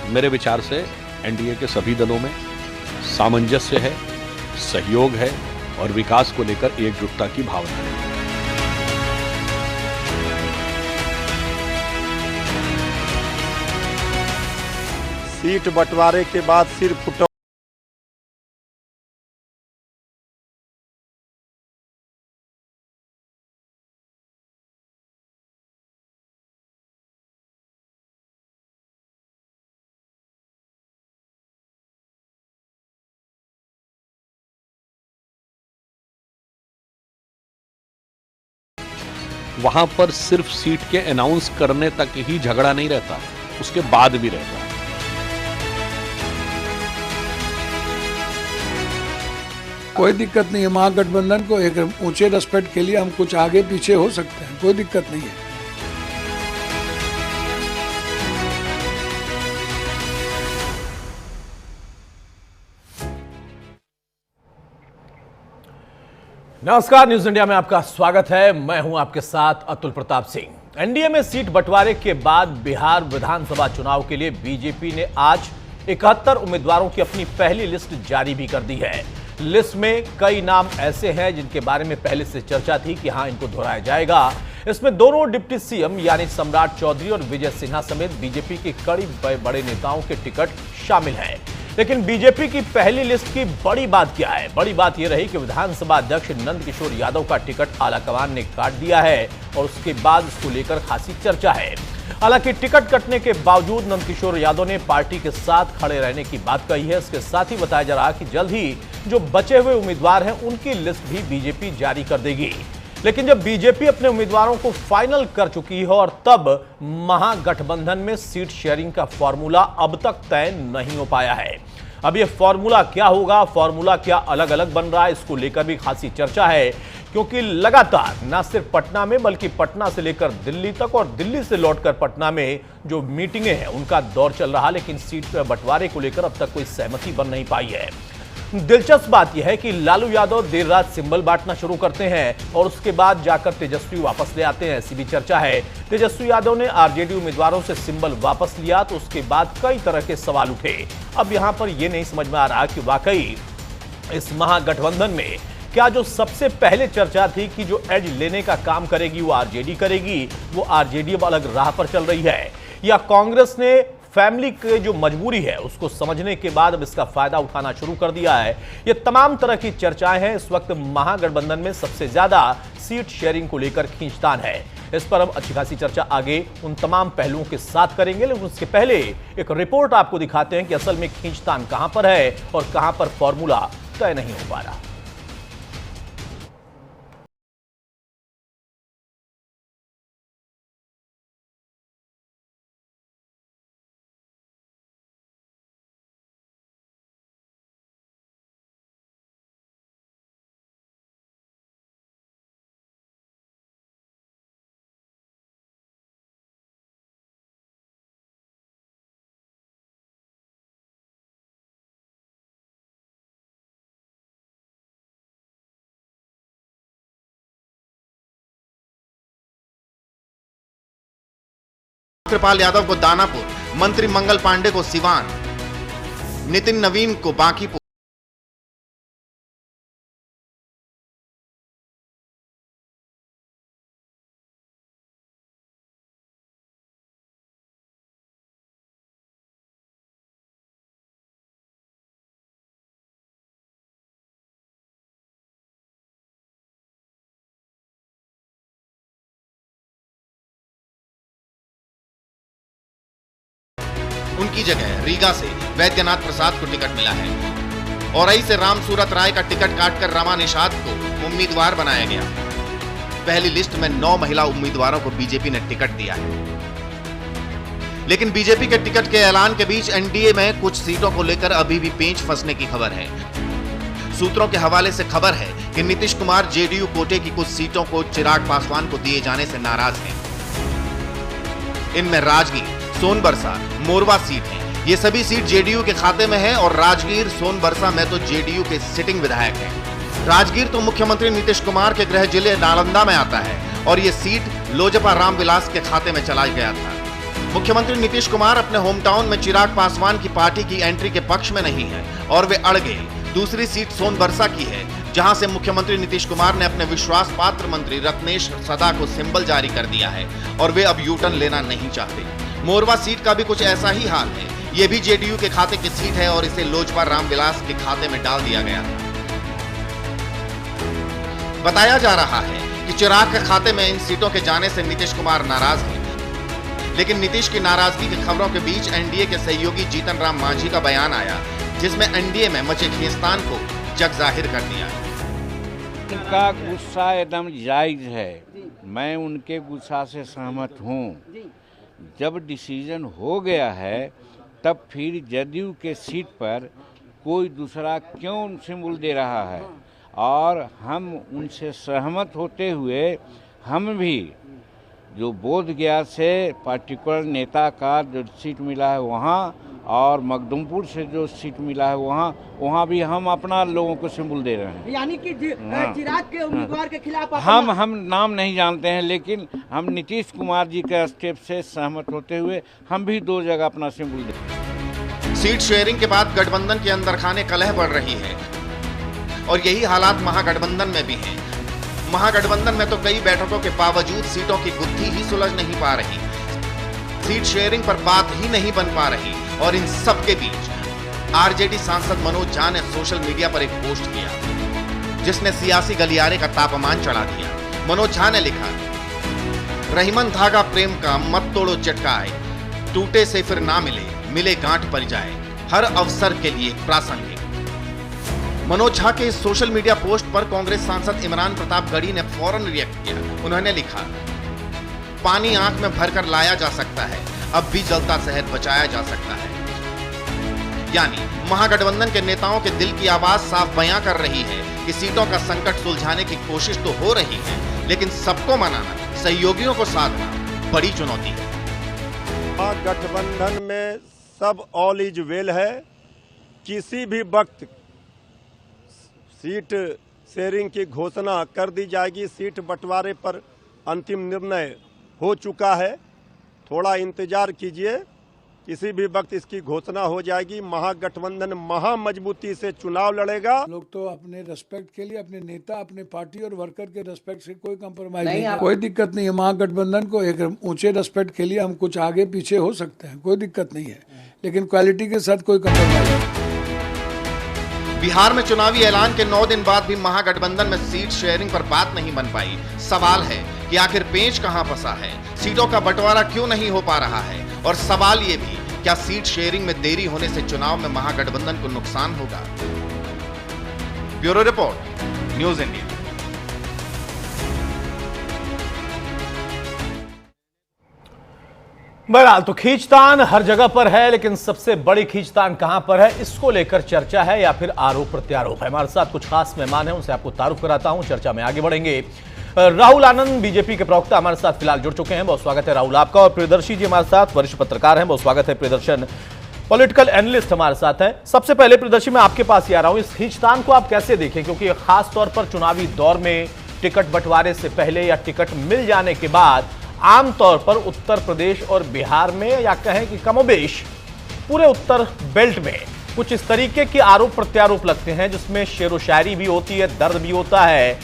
मेरे विचार से एनडीए के सभी दलों में सामंजस्य है, सहयोग है और विकास को लेकर एकजुटता की भावना है। सीट बंटवारे के बाद सिर्फ फुट वहां पर सिर्फ सीट के अनाउंस करने तक ही झगड़ा नहीं रहता, उसके बाद भी रहता है। कोई दिक्कत नहीं है, महागठबंधन को एक ऊंचे रेस्पेक्ट के लिए हम कुछ आगे पीछे हो सकते हैं, कोई दिक्कत नहीं है। नमस्कार, न्यूज इंडिया में आपका स्वागत है। मैं हूं आपके साथ अतुल प्रताप सिंह। एनडीए में सीट बंटवारे के बाद बिहार विधानसभा चुनाव के लिए बीजेपी ने आज 71 उम्मीदवारों की अपनी पहली लिस्ट जारी भी कर दी है। लिस्ट में कई नाम ऐसे हैं जिनके बारे में पहले से चर्चा थी कि हां, इनको दोहराया जाएगा। इसमें दोनों डिप्टी सीएम यानी सम्राट चौधरी और विजय सिन्हा समेत बीजेपी के कई बड़े नेताओं के टिकट शामिल हैं। लेकिन बीजेपी की पहली लिस्ट की बड़ी बात क्या है? बड़ी बात यह रही कि विधानसभा अध्यक्ष नंदकिशोर यादव का टिकट आलाकमान ने काट दिया है और उसके बाद इसको लेकर खासी चर्चा है। हालांकि टिकट कटने के बावजूद नंदकिशोर यादव ने पार्टी के साथ खड़े रहने की बात कही है। इसके साथ ही बताया जा रहा है कि जल्द ही जो बचे हुए उम्मीदवार हैं उनकी लिस्ट भी बीजेपी जारी कर देगी। लेकिन जब बीजेपी अपने उम्मीदवारों को फाइनल कर चुकी है और तब महागठबंधन में सीट शेयरिंग का फॉर्मूला अब तक तय नहीं हो पाया है। अब यह फॉर्मूला क्या होगा, फॉर्मूला क्या अलग अलग बन रहा है, इसको लेकर भी खासी चर्चा है। क्योंकि लगातार न सिर्फ पटना में बल्कि पटना से लेकर दिल्ली तक और दिल्ली से लौटकर पटना में जो मीटिंगें हैं उनका दौर चल रहा, लेकिन सीट बंटवारे को लेकर अब तक कोई सहमति बन नहीं पाई है। दिलचस्प बात यह है कि लालू यादव देर रात सिंबल बांटना शुरू करते हैं और उसके बाद जाकर तेजस्वी वापस ले आते हैं, ऐसी भी चर्चा है। तेजस्वी यादव ने आरजेडी उम्मीदवारों से सिंबल वापस लिया तो उसके बाद कई तरह के सवाल उठे। अब यहां पर यह नहीं समझ में आ रहा कि वाकई इस महागठबंधन में क्या जो सबसे पहले चर्चा थी कि जो एज लेने का काम करेगी वो आरजेडी करेगी, वो आरजेडी अब अलग राह पर चल रही है, या कांग्रेस ने फैमिली की जो मजबूरी है उसको समझने के बाद अब इसका फायदा उठाना शुरू कर दिया है। ये तमाम तरह की चर्चाएं हैं। इस वक्त महागठबंधन में सबसे ज्यादा सीट शेयरिंग को लेकर खींचतान है। इस पर अब अच्छी खासी चर्चा आगे उन तमाम पहलुओं के साथ करेंगे, लेकिन उसके पहले एक रिपोर्ट आपको दिखाते हैं कि असल में खींचतान कहां पर है और कहां पर फॉर्मूला तय नहीं हो पा रहा। कृपाल यादव को दानापुर, मंत्री मंगल पांडे को सिवान, नितिन नवीन को बांकीपुर। उनकी जगह रीगा से वैद्यनाथ प्रसाद को टिकट मिला है। औरई से राम सूरत राय का टिकट काटकर रमा निषाद को उम्मीदवार बनाया गया। पहली लिस्ट में 9 महिला उम्मीदवारों को बीजेपी ने टिकट दिया है। लेकिन बीजेपी के टिकट के ऐलान के बीच एनडीए में कुछ सीटों को लेकर अभी भी पेंच फंसने की खबर है। सूत्रों के हवाले से खबर है कि नीतीश कुमार जेडीयू कोटे की कुछ सीटों को चिराग पासवान को दिए जाने से नाराज हैं। इनमें राजगीर, सोनबरसा, मोरवा सीट है। ये सभी सीट जेडीयू के खाते में है और राजगीर, सोनबरसा में तो जेडीयू के सिटिंग विधायक हैं। राजगीर तो मुख्यमंत्री नीतीश कुमार के गृह जिले नालंदा में आता है और ये सीट लोजपा रामविलास के खाते में चला गया था। मुख्यमंत्री नीतीश कुमार अपने होम टाउन में चिराग पासवान की पार्टी की एंट्री के पक्ष में नहीं है और वे अड़ गए। दूसरी सीट सोनबरसा की है, जहां से मुख्यमंत्री नीतीश कुमार ने अपने विश्वास पात्र मंत्री रत्नेश सदा को सिंबल जारी कर दिया है और वे अब यूटर्न लेना नहीं चाहते। मोरवा सीट का भी कुछ ऐसा ही हाल है। ये भी जेडीयू के खाते की सीट है और इसे लोजपा रामविलास के खाते में डाल दिया गया है। बताया जा रहा है कि चिराग के खाते में इन सीटों के जाने से नीतीश कुमार नाराज हैं। लेकिन नीतीश की नाराजगी की खबरों के बीच एनडीए के सहयोगी जीतन राम मांझी का बयान आया, जिसमें एनडीए में मचे खींचतान को जग जाहिर कर दिया। उनका गुस्सा एकदम जायज है, मैं उनके गुस्सा से सहमत हूँ। जब डिसीजन हो गया है तब फिर जदयू के सीट पर कोई दूसरा क्यों सिंबल दे रहा है, और हम उनसे सहमत होते हुए हम भी जो बोध गया से पार्टिकुलर नेता का जो सीट मिला है वहाँ और मखदुमपुर से जो सीट मिला है वहाँ भी हम अपना लोगों को सिंबल दे रहे हैं। यानी कि चिराग के उम्मीदवार के खिलाफ हम नाम नहीं जानते हैं, लेकिन हम नीतीश कुमार जी के स्टेप से सहमत होते हुए हम भी 2 जगह अपना सिंबल दे। सीट शेयरिंग के बाद गठबंधन के अंदर खाने कलह बढ़ रही है और यही हालात महागठबंधन में भी हैं। महागठबंधन में तो कई बैठकों के बावजूद सीटों की गुत्थी ही सुलझ नहीं पा रही, सीट शेयरिंग पर बात ही नहीं बन पा रही। और इन सब के बीच आरजेडी सांसद मनोज झा ने सोशल मीडिया पर एक पोस्ट किया, जिसने सियासी गलियारे का तापमान चढ़ा दिया। मनोज झा ने लिखा, रहीमन धागा प्रेम का मत तोड़ो चटकाए, टूटे से फिर ना मिले, मिले गांठ पर जाए, हर अवसर के लिए प्रासंगिक। मनोज झा के इस सोशल मीडिया पोस्ट पर कांग्रेस सांसद इमरान प्रतापगढ़ी ने फौरन रिएक्ट किया। उन्होंने लिखा, पानी आंख में भरकर लाया जा सकता है, अब भी जलता शहर बचाया जा सकता है। यानी महागठबंधन के नेताओं के दिल की आवाज साफ बयां कर रही है कि सीटों का संकट सुलझाने की कोशिश तो हो रही है, लेकिन सबको मनाना, सहयोगियों को साधना बड़ी चुनौती है। गठबंधन में सब ऑल इज वेल है। किसी भी वक्त सीट शेयरिंग की घोषणा कर दी जाएगी। सीट बंटवारे पर अंतिम निर्णय हो चुका है, थोड़ा इंतजार कीजिए, किसी भी वक्त इसकी घोषणा हो जाएगी। महागठबंधन महामजबूती से चुनाव लड़ेगा। लोग तो अपने रेस्पेक्ट के लिए अपने नेता, अपने पार्टी और वर्कर के रेस्पेक्ट से कोई कंप्रोमाइज नहीं, कोई दिक्कत नहीं है। महागठबंधन को एक ऊंचे रेस्पेक्ट के लिए हम कुछ आगे पीछे हो सकते हैं, कोई दिक्कत नहीं है, लेकिन क्वालिटी के साथ कोई कंप्रोमाइज नहीं। बिहार में चुनावी ऐलान के 9 दिन बाद भी महागठबंधन में सीट शेयरिंग पर बात नहीं बन पाई। सवाल है कि आखिर पेंच कहां फंसा है, सीटों का बंटवारा क्यों नहीं हो पा रहा है, और सवाल ये भी, क्या सीट शेयरिंग में देरी होने से चुनाव में महागठबंधन को नुकसान होगा। Bureau report, news India. बहरहाल तो खींचतान हर जगह पर है, लेकिन सबसे बड़ी खींचतान कहां पर है, इसको लेकर चर्चा है या फिर आरोप प्रत्यारोप है। हमारे साथ कुछ खास मेहमान हैं, उनसे आपको तारुफ कराता हूं, चर्चा में आगे बढ़ेंगे। राहुल आनंद बीजेपी के प्रवक्ता हमारे साथ फिलहाल जुड़ चुके हैं, बहुत स्वागत है राहुल आपका। और प्रियदर्शी जी हमारे साथ वरिष्ठ पत्रकार हैं, बहुत स्वागत है प्रियदर्शन। पॉलिटिकल एनालिस्ट हमारे साथ हैं। सबसे पहले प्रियदर्शी मैं आपके पास ही आ रहा हूं, इस खींचतान को आप कैसे देखें, क्योंकि खास तौर पर चुनावी दौर में टिकट बंटवारे से पहले या टिकट मिल जाने के बाद आमतौर पर उत्तर प्रदेश और बिहार में, या कहें कि कमोबेश पूरे उत्तर बेल्ट में कुछ इस तरीके के आरोप प्रत्यारोप लगते हैं, जिसमें शेर व शायरी भी होती है, दर्द भी होता है,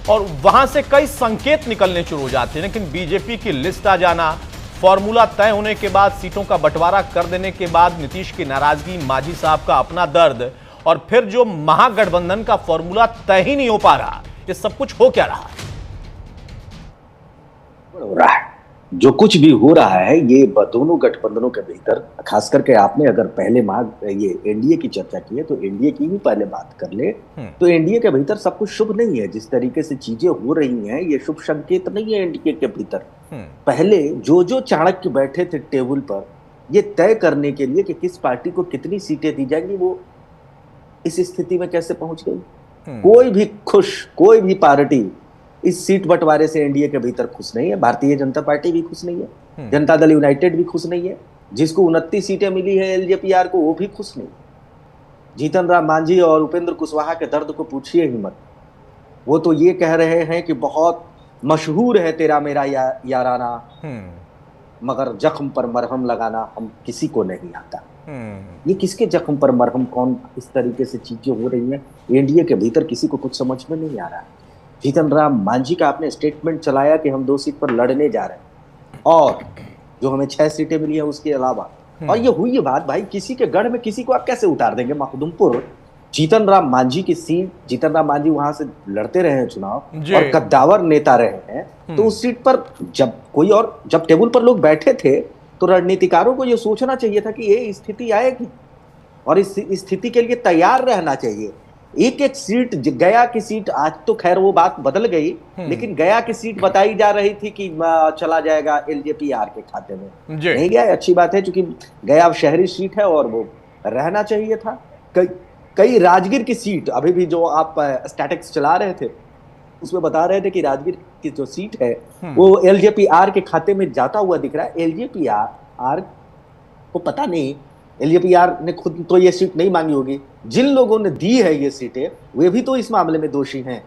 और वहां से कई संकेत निकलने शुरू हो जाते हैं। लेकिन बीजेपी की लिस्ट आ जाना, फॉर्मूला तय होने के बाद सीटों का बंटवारा कर देने के बाद नीतीश की नाराजगी, मांझी साहब का अपना दर्द, और फिर जो महागठबंधन का फॉर्मूला तय ही नहीं हो पा रहा, ये सब कुछ हो क्या रहा है? हो रहा है जो कुछ भी हो रहा है, ये दोनों गठबंधनों के भीतर, खास करके आपने अगर पहले ये एनडीए की चर्चा की है तो एनडीए की भी पहले बात कर ले, तो एनडीए के भीतर सब कुछ शुभ नहीं है। जिस तरीके से चीजें हो रही हैं, ये शुभ संकेत नहीं है एनडीए के भीतर। पहले जो चाणक्य बैठे थे टेबल पर ये तय करने के लिए कि किस पार्टी को कितनी सीटें दी जाएंगी, वो इस स्थिति में कैसे पहुंच गई। कोई भी पार्टी इस सीट बंटवारे से एनडीए के भीतर खुश नहीं है। भारतीय जनता पार्टी भी खुश नहीं है, जनता दल यूनाइटेड भी खुश नहीं है, जिसको 29 सीटें मिली है एलजेपीआर को, वो भी खुश नहीं। जीतन राम मांझी और उपेंद्र कुशवाहा के दर्द को पूछिए ही मत। वो तो ये कह रहे हैं कि बहुत मशहूर है तेरा मेरा याराना, मगर जख्म पर मरहम लगाना हम किसी को नहीं आता। ये किसके जख्म पर मरहम, कौन इस तरीके से चीजें हो रही हैं एनडीए के भीतर, किसी को कुछ समझ में नहीं आ रहा है। जीतन राम मांझी का आपने स्टेटमेंट चलाया कि हम 2 सीट पर लड़ने जा रहे हैं और जो हमें 6 सीटें मिली है उसके अलावा, और ये हुई ये बात भाई, किसी के गढ़ में किसी को आप कैसे उतार देंगे। मखदुमपुर जीतन राम मांझी की सीट, जीतन राम मांझी वहां से लड़ते रहे हैं चुनाव और कद्दावर नेता रहे हैं, तो उस सीट पर जब टेबल पर लोग बैठे थे तो रणनीतिकारों को यह सोचना चाहिए था कि ये स्थिति आएगी और इस स्थिति के लिए तैयार रहना चाहिए। एक एक सीट, गया की सीट, आज तो खैर वो बात बदल गई, लेकिन गया की सीट बताई जा रही थी कि चला जाएगा एलजेपी-आर के खाते में, नहीं गया, अच्छी बात है क्योंकि गया शहरी सीट है और वो रहना चाहिए था। कई राजगीर की सीट, अभी भी जो आप स्टैटिक्स चला रहे थे उसमें बता रहे थे कि राजगीर की जो सीट है वो एलजेपी-आर के खाते में जाता हुआ दिख रहा है। एलजेपी-आर को पता नहीं, एलजेपी-आर ने खुद तो ये सीट नहीं मांगी होगी, जिन लोगों ने दी है ये सीटें वे भी तो इस मामले में दोषी हैं।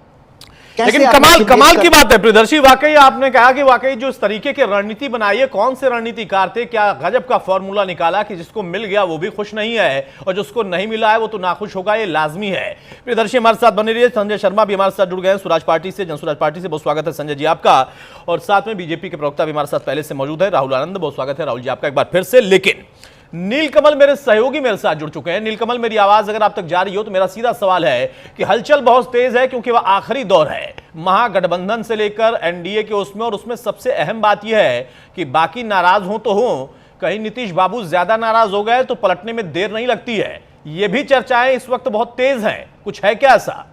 लेकिन कमाल की बात है प्रियदर्शी, वाकई आपने कहा कि वाकई जो इस तरीके की रणनीति बनाई है, कौन से रणनीतिकार थे, क्या गजब का फॉर्मूला निकाला कि जिसको मिल गया वो भी खुश नहीं है और जिसको नहीं मिला है वो तो नाखुश होगा, ये लाजमी है। प्रियदर्शी हमारे साथ बने रहिए। संजय शर्मा भी हमारे साथ जुड़ गए हैं स्वराज पार्टी से, जनसुराज पार्टी से। बहुत स्वागत है संजय जी आपका, और साथ में बीजेपी के प्रवक्ता भी हमारे साथ पहले से मौजूद है राहुल आनंद। बहुत स्वागत है राहुल जी आपका एक बार फिर से। लेकिन नीलकमल मेरे सहयोगी मेरे साथ जुड़ चुके हैं। नीलकमल, मेरी आवाज अगर आप तक जा रही हो तो मेरा सीधा सवाल है कि हलचल बहुत तेज है क्योंकि वह आखिरी दौर है महागठबंधन से लेकर एनडीए के उसमें, और उसमें सबसे अहम बात यह है कि बाकी नाराज हो तो हो, कहीं नीतीश बाबू ज्यादा नाराज हो गए तो पलटने में देर नहीं लगती है। ये भी चर्चाएं इस वक्त बहुत तेज हैं, कुछ है क्या ऐसा?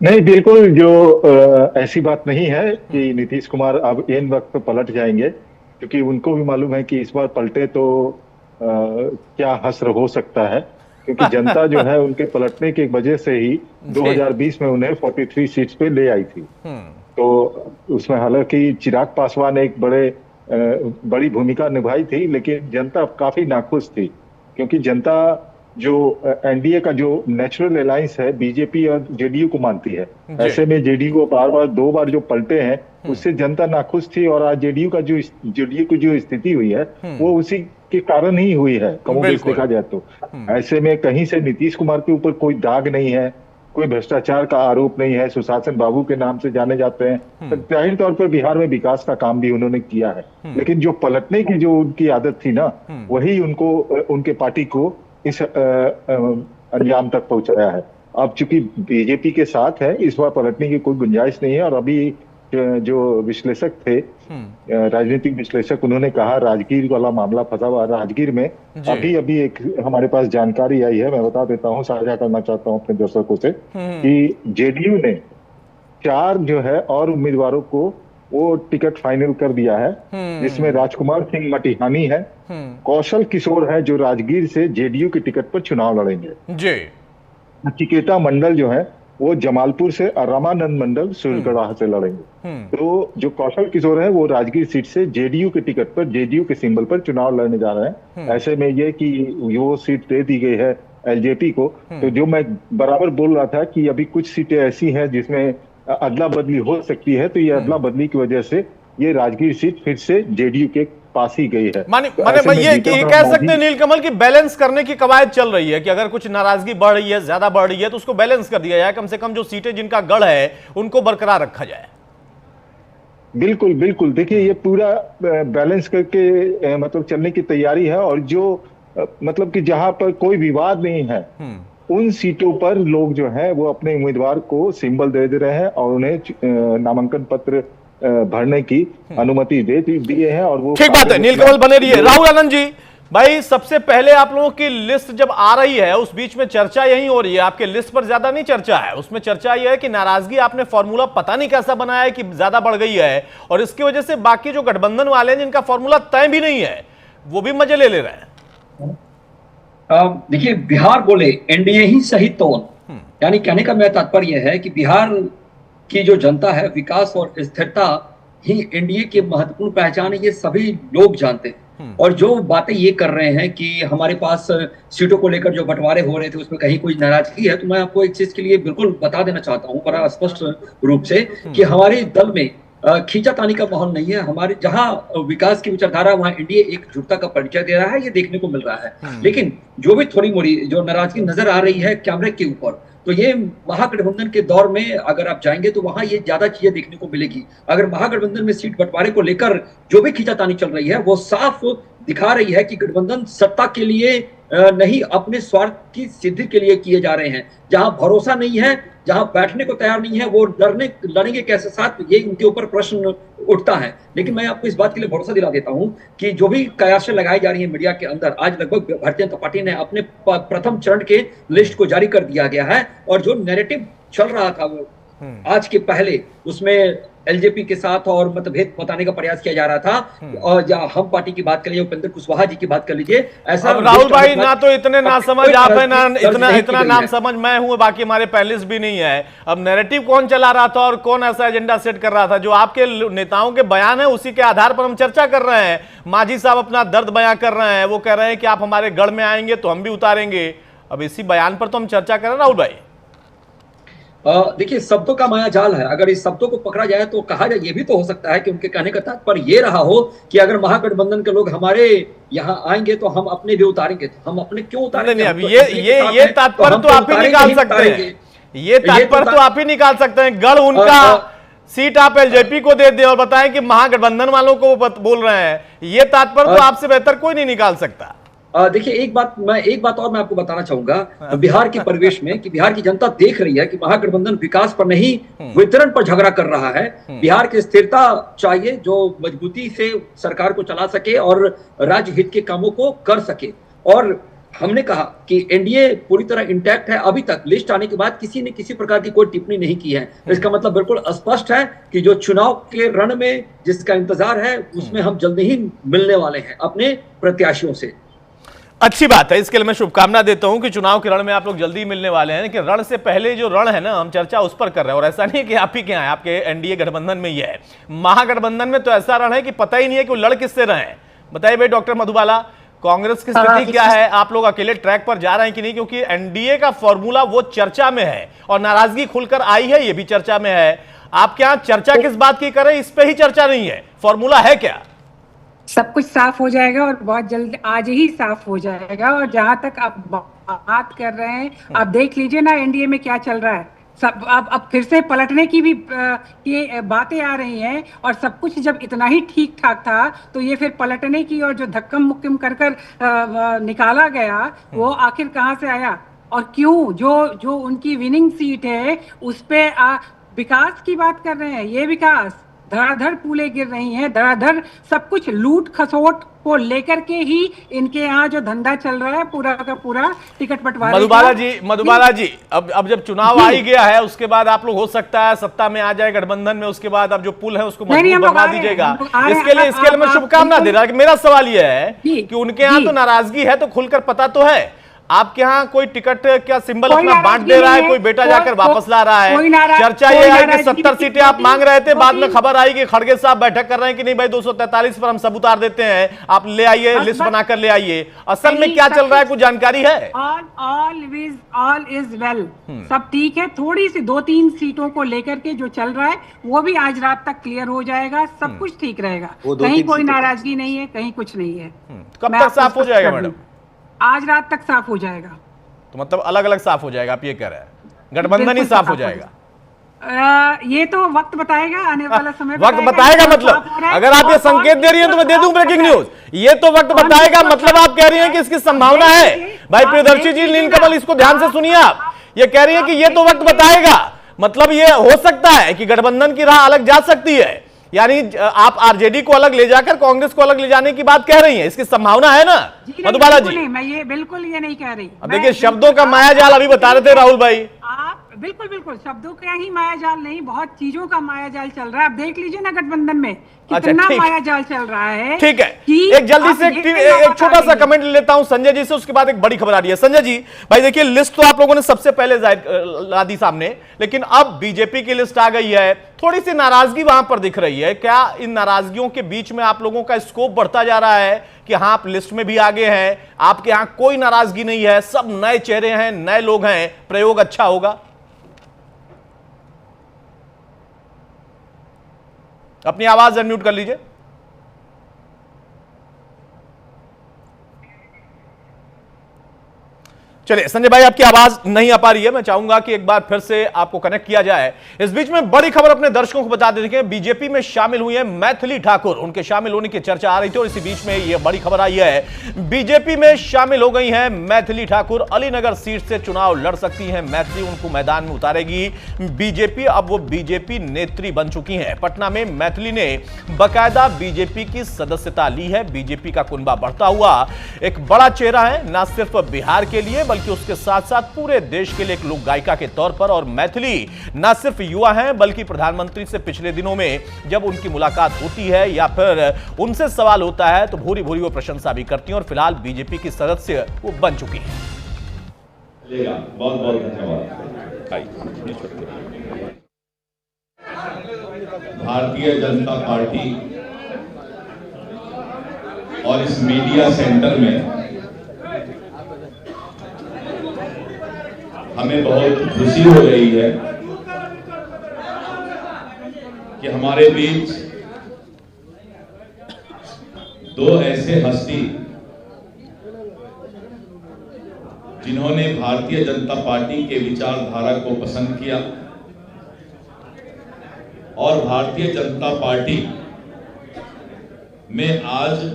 नहीं, बिल्कुल जो ऐसी बात नहीं है कि नीतीश कुमार अब इन वक्त पलट जाएंगे, क्योंकि उनको भी मालूम है कि इस बार पलटे तो क्या हश्र हो सकता है, क्योंकि जनता जो है उनके पलटने की वजह से ही 2020 में उन्हें 43 सीट्स पे ले आई थी। तो उसमें हालांकि चिराग पासवान एक बड़ी भूमिका निभाई थी, लेकिन जनता काफी नाखुश थी, क्योंकि जनता जो एनडीए का जो नेचुरल अलायंस है बीजेपी और जेडीयू को मानती है। ऐसे में जेडीयू को 2 बार जो पलटे हैं उससे जनता नाखुश थी, और आज जेडीयू की जो स्थिति हुई है वो उसी के कारण ही हुई है कमोबेश देखा जाए तो। ऐसे में कहीं से नीतीश कुमार के ऊपर कोई दाग नहीं है, कोई भ्रष्टाचार का आरोप नहीं है, सुशासन बाबू के नाम से जाने जाते हैं, तो जाहिर तौर पर बिहार में विकास का काम भी उन्होंने किया है। लेकिन जो पलटने की जो उनकी आदत थी ना, वही उनको उनके पार्टी को इस अंजाम तक पहुंचाया है। अब चूंकि बीजेपी के साथ है, इस बार पलटने की कोई गुंजाइश नहीं है। और अभी जो विश्लेषक थे, राजनीतिक विश्लेषक, उन्होंने कहा राजगीर वाला मामला फंसा हुआ। राजगीर में अभी एक हमारे पास जानकारी आई है, मैं बता देता हूँ, साझा करना चाहता हूँ अपने दर्शकों से, कि जेडीयू ने 4 जो है और उम्मीदवारों को वो टिकट फाइनल कर दिया है, जिसमें राजकुमार सिंह मटिहानी है, कौशल किशोर है जो राजगीर से जेडीयू की टिकट पर चुनाव लड़ेंगे जी, नचिकेता मंडल जो है वो जमालपुर से, और रामानंद मंडल सूर्यगढ़ से लड़ेंगे। तो जो कौशल किशोर है वो राजगीर सीट से जेडीयू के टिकट पर, जेडीयू के सिंबल पर चुनाव लड़ने जा रहे हैं। ऐसे में ये कि वो सीट दे दी गई है एलजेपी को। तो जो मैं बराबर बोल रहा था कि अभी कुछ सीटें ऐसी हैं जिसमें अदला बदली हो सकती है, तो ये अदला बदली की वजह से ये राजगीर सीट फिर से जेडीयू के पास ही गई है। माने ये कह सकते हैं नीलकमल की बैलेंस करने की कवायद चल रही है कि अगर कुछ नाराजगी बढ़ रही है, ज्यादा बढ़ रही है, तो उसको बैलेंस कर दिया जाए, कम से कम जो सीटें जिनका गढ़ है उनको बरकरार रखा जाए। बिल्कुल बिल्कुल, देखिए ये पूरा बैलेंस करके मतलब चलने की तैयारी है। और जो मतलब कि जहां पर कोई विवाद नहीं है उन सीटों पर लोग जो है वो अपने उम्मीदवार को सिंबल दे रहे हैं और उन्हें नामांकन पत्र भरने की अनुमति दे दिए हैं। और वो ठीक बात है, नीलकमल बने रहिए। राहुल आनंद जी, भाई सबसे पहले आप लोगों की लिस्ट जब आ रही है उस बीच में चर्चा यही हो रही है, आपके लिस्ट पर ज्यादा नहीं चर्चा है, उसमें चर्चा यह है कि नाराजगी आपने फॉर्मूला पता नहीं कैसा बनाया है कि ज्यादा बढ़ गई है, और इसकी वजह से बाकी जो गठबंधन वाले हैं जिनका फॉर्मूला तय भी नहीं है वो भी मजे ले रहे हैं। देखिए, बिहार बोले एनडीए ही सही तौर, यानी कहने का मेरा तात्पर्य है कि बिहार की जो जनता है, विकास और स्थिरता ही एनडीए की महत्वपूर्ण पहचान है, ये सभी लोग जानते हैं। और जो बातें ये कर रहे हैं कि हमारे पास सीटों को लेकर जो बंटवारे हो रहे थे उसमें कहीं कोई नाराजगी है, तो मैं आपको एक चीज के लिए बिल्कुल बता देना चाहता हूं बड़ा स्पष्ट रूप से कि हमारे दल में खींचातानी का माहौल नहीं है। हमारे जहां विकास की विचारधारा, वहां एनडीए एकजुटता का परिचय दे रहा है, ये देखने को मिल रहा है। लेकिन जो भी थोड़ी मोड़ी जो नाराजगी नजर आ रही है कैमरे के ऊपर, तो ये महागठबंधन के दौर में अगर आप जाएंगे तो वहां ये ज्यादा चीजें देखने को मिलेगी। अगर महागठबंधन में सीट बंटवारे को लेकर जो भी खींचातानी चल रही है, वो साफ दिखा रही है कि गठबंधन सत्ता के लिए नहीं, अपने स्वार्थ की सिद्धि के लिए किए जा रहे हैं। जहां भरोसा नहीं है, जहां बैठने को तैयार नहीं है, वो लड़ेंगे कैसे साथ, ये उनके ऊपर प्रश्न उठता है। लेकिन मैं आपको इस बात के लिए भरोसा दिला देता हूं कि जो भी कयासें लगाई जा रही है मीडिया के अंदर, आज लगभग भारतीय जनता पार्टी ने अपने प्रथम चरण के लिस्ट को जारी कर दिया गया है। और जो नैरेटिव चल रहा था वो आज के पहले, उसमें एलजेपी के साथ और मतभेद बताने का प्रयास किया जा रहा था। और हम पार्टी की बात कर लीजिए, उपेंद्र कुशवाहा जी की बात कर लीजिए, ऐसा राहुल भाई ना तो इतने ना समझ आप है, ना इतना नाम समझ मैं हूं, बाकी हमारे पैनलिस्ट भी नहीं है। अब नैरेटिव कौन चला रहा था और कौन ऐसा एजेंडा सेट कर रहा था? जो आपके नेताओं के बयान है उसी के आधार पर हम चर्चा कर रहे हैं। मांझी साहब अपना दर्द बयां कर रहे हैं, वो कह रहे हैं कि आप हमारे गढ़ में आएंगे तो हम भी उतारेंगे। अब इसी बयान पर तो हम चर्चा कर रहे हैं राहुल भाई। देखिए, शब्दों का माया जाल है। अगर इस शब्दों को पकड़ा जाए तो कहा जाए, ये भी तो हो सकता है कि उनके कहने का तात्पर्य ये रहा हो कि अगर महागठबंधन के लोग हमारे यहाँ आएंगे तो हम अपने भी उतारेंगे। तो हम अपने क्यों उतारेंगे? नहीं, ये तात्पर्य तो आप ही निकाल सकते हैं। ये तात्पर्य तो आप ही निकाल सकते हैं। गढ़ उनका, सीट आप एलजेपी को दे दें और बताएं कि महागठबंधन वालों को बोल रहे हैं, ये तात्पर्य तो आपसे बेहतर कोई नहीं निकाल सकता। देखिए, एक बात और मैं आपको बताना चाहूंगा बिहार के परिवेश में, कि बिहार की जनता देख रही है कि महागठबंधन विकास पर नहीं, वितरण पर झगड़ा कर रहा है। बिहार की स्थिरता चाहिए, जो मजबूती से सरकार को चला सके और राज्य हित के कामों को कर सके। और हमने कहा कि एनडीए पूरी तरह इंटैक्ट है। अभी तक लिस्ट आने के बाद किसी ने किसी प्रकार की कोई टिप्पणी नहीं की है। इसका मतलब बिल्कुल स्पष्ट है कि जो चुनाव के रण में जिसका इंतजार है, उसमें हम जल्दी ही मिलने वाले हैं अपने प्रत्याशियों से। अच्छी बात है, इसके लिए मैं शुभकामना देता हूं कि चुनाव के रण में आप लोग जल्दी मिलने वाले हैं। कि रण से पहले जो रण है ना, हम चर्चा उस पर कर रहे हैं। और ऐसा नहीं है कि आप ही के हैं, आपके एनडीए गठबंधन में ही है। महागठबंधन में तो ऐसा रण है कि पता ही नहीं है कि वो लड़ किससे रहे हैं। बताइए भाई डॉक्टर मधुबाला, कांग्रेस की स्थिति क्या है? आप लोग अकेले ट्रैक पर जा रहे हैं कि नहीं? क्योंकि एनडीए का फॉर्मूला वो चर्चा में है और नाराजगी खुलकर आई है, ये भी चर्चा में है। आप क्या चर्चा किस बात की करें, इस पे ही चर्चा नहीं है, फॉर्मूला है क्या? सब कुछ साफ हो जाएगा और बहुत जल्द, आज ही साफ हो जाएगा। और जहां तक आप बात कर रहे हैं, आप देख लीजिए ना एनडीए में क्या चल रहा है। सब अब फिर से पलटने की भी ये बातें आ रही हैं। और सब कुछ जब इतना ही ठीक ठाक था, तो ये फिर पलटने की और जो धक्कम मुक्कम कर निकाला गया, वो आखिर कहाँ से आया और क्यों? जो उनकी विनिंग सीट है उस पे विकास की बात कर रहे हैं। ये विकास धड़ाधड़ पुले गिर रही हैं, धड़ाधड़ सब कुछ लूट खसोट को लेकर के ही इनके यहाँ जो धंधा चल रहा है पूरा का पूरा टिकट बंटवारे। मधुबाला जी, अब जब चुनाव आ ही गया है, उसके बाद आप लोग हो सकता है सत्ता में आ जाए गठबंधन में, उसके बाद अब जो पुल है उसको मजबूत बना दीजिएगा। इसके लिए मैं शुभकामना दे रहा। मेरा सवाल यह है कि उनके यहाँ तो नाराजगी है, तो खुलकर पता तो है आपके यहाँ कोई टिकट क्या सिंबल अपना बांट दे रहा है, कोई बेटा जाकर वापस ला रहा है? चर्चा ये है कि 70 सीटें आप मांग रहे थे, बाद में खबर आई कि खड़गे साहब बैठक कर रहे हैं कि नहीं भाई 243 पर हम सब उतार देते हैं, आप ले आइए, लिस्ट बनाकर ले आइए। असल में क्या चल रहा है, कुछ जानकारी है? ऑल इज वेल, सब ठीक है। थोड़ी सी 2-3 सीटों को लेकर के जो चल रहा है वो भी आज रात तक क्लियर हो जाएगा, सब कुछ ठीक रहेगा। कहीं कोई नाराजगी नहीं है, कहीं कुछ नहीं है। कब तक साफ हो जाएगा मैडम? आज रात तक साफ हो जाएगा। तो मतलब अलग अलग साफ हो जाएगा, आप ये कह रहे हैं? गठबंधन ही साफ हो जाएगा? ये तो वक्त बताएगा, आने वाला समय वक्त बताएगा। मतलब अगर आप ये संकेत दे रही हैं तो मैं दे दूं ब्रेकिंग न्यूज, ये तो वक्त बताएगा। मतलब आप कह रही हैं कि इसकी संभावना है। भाई प्रियदर्शी जी, नीलकमल, इसको ध्यान से सुनिए। आप ये कह रही हैं कि ये तो वक्त बताएगा, मतलब ये हो सकता है कि गठबंधन की राह अलग जा सकती है। यानी आप आरजेडी को अलग ले जाकर कांग्रेस को अलग ले जाने की बात कह रही हैं, इसकी संभावना है ना मधुबाला जी? मैं ये बिल्कुल ये नहीं कह रही। अब देखिए, शब्दों का माया जाल अभी बता रहे थे राहुल भाई। आप बिल्कुल शब्दों का ही माया जाल नहीं, बहुत चीजों का माया जाल चल रहा है। आप देख लीजिए ना गठबंधन में कितना माया जाल चल रहा है। ठीक है, एक जल्दी से एक छोटा सा कमेंट लेता हूं संजय जी से, उसके बाद एक बड़ी खबर आ रही है। संजय जी, भाई देखिए, लिस्ट तो आप लोगों ने सबसे पहले ला दी सामने, लेकिन अब बीजेपी की लिस्ट आ गई है। थोड़ी सी नाराजगी वहां पर दिख रही है। क्या इन नाराजगियों के बीच में आप लोगों का स्कोप बढ़ता जा रहा है कि हाँ आप लिस्ट में भी आगे हैं, आपके यहां कोई नाराजगी नहीं है, सब नए चेहरे हैं, नए लोग हैं, प्रयोग अच्छा होगा? अपनी आवाज अनम्यूट कर लीजिए। चलिए संजय भाई, आपकी आवाज नहीं आ पा रही है, मैं चाहूंगा कि एक बार फिर से आपको कनेक्ट किया जाए। इस बीच में बड़ी खबर अपने दर्शकों को बता देते हैं, बीजेपी में शामिल हुई है मैथिली ठाकुर। उनके शामिल होने की चर्चा आ रही थी और इसी बीच में यह बड़ी खबर आई है, बीजेपी में शामिल हो गई हैं मैथिली ठाकुर। अलीनगर सीट से चुनाव लड़ सकती हैं मैथिली, उनको मैदान में उतारेगी बीजेपी। अब वो बीजेपी नेत्री बन चुकी हैं। पटना में मैथिली ने बाकायदा बीजेपी की सदस्यता ली है। बीजेपी का कुनबा बढ़ता हुआ एक बड़ा चेहरा है, ना सिर्फ बिहार के लिए बल्कि उसके साथ साथ पूरे देश के लिए एक लोक गायिका के तौर पर। और मैथिली ना सिर्फ युवा हैं बल्कि प्रधानमंत्री से पिछले दिनों में जब उनकी मुलाकात होती है या फिर उनसे सवाल होता है तो भूरी भूरी वो प्रशंसा भी करती हैं और फिलहाल बीजेपी की सदस्य वो बन चुकी हैं। बहुत बहुत धन्यवाद। भारतीय जनता पार्टी और इस मीडिया सेंटर में हमें बहुत खुशी हो रही है कि हमारे बीच दो ऐसे हस्ती जिन्होंने भारतीय जनता पार्टी के विचारधारा को पसंद किया और भारतीय जनता पार्टी में आज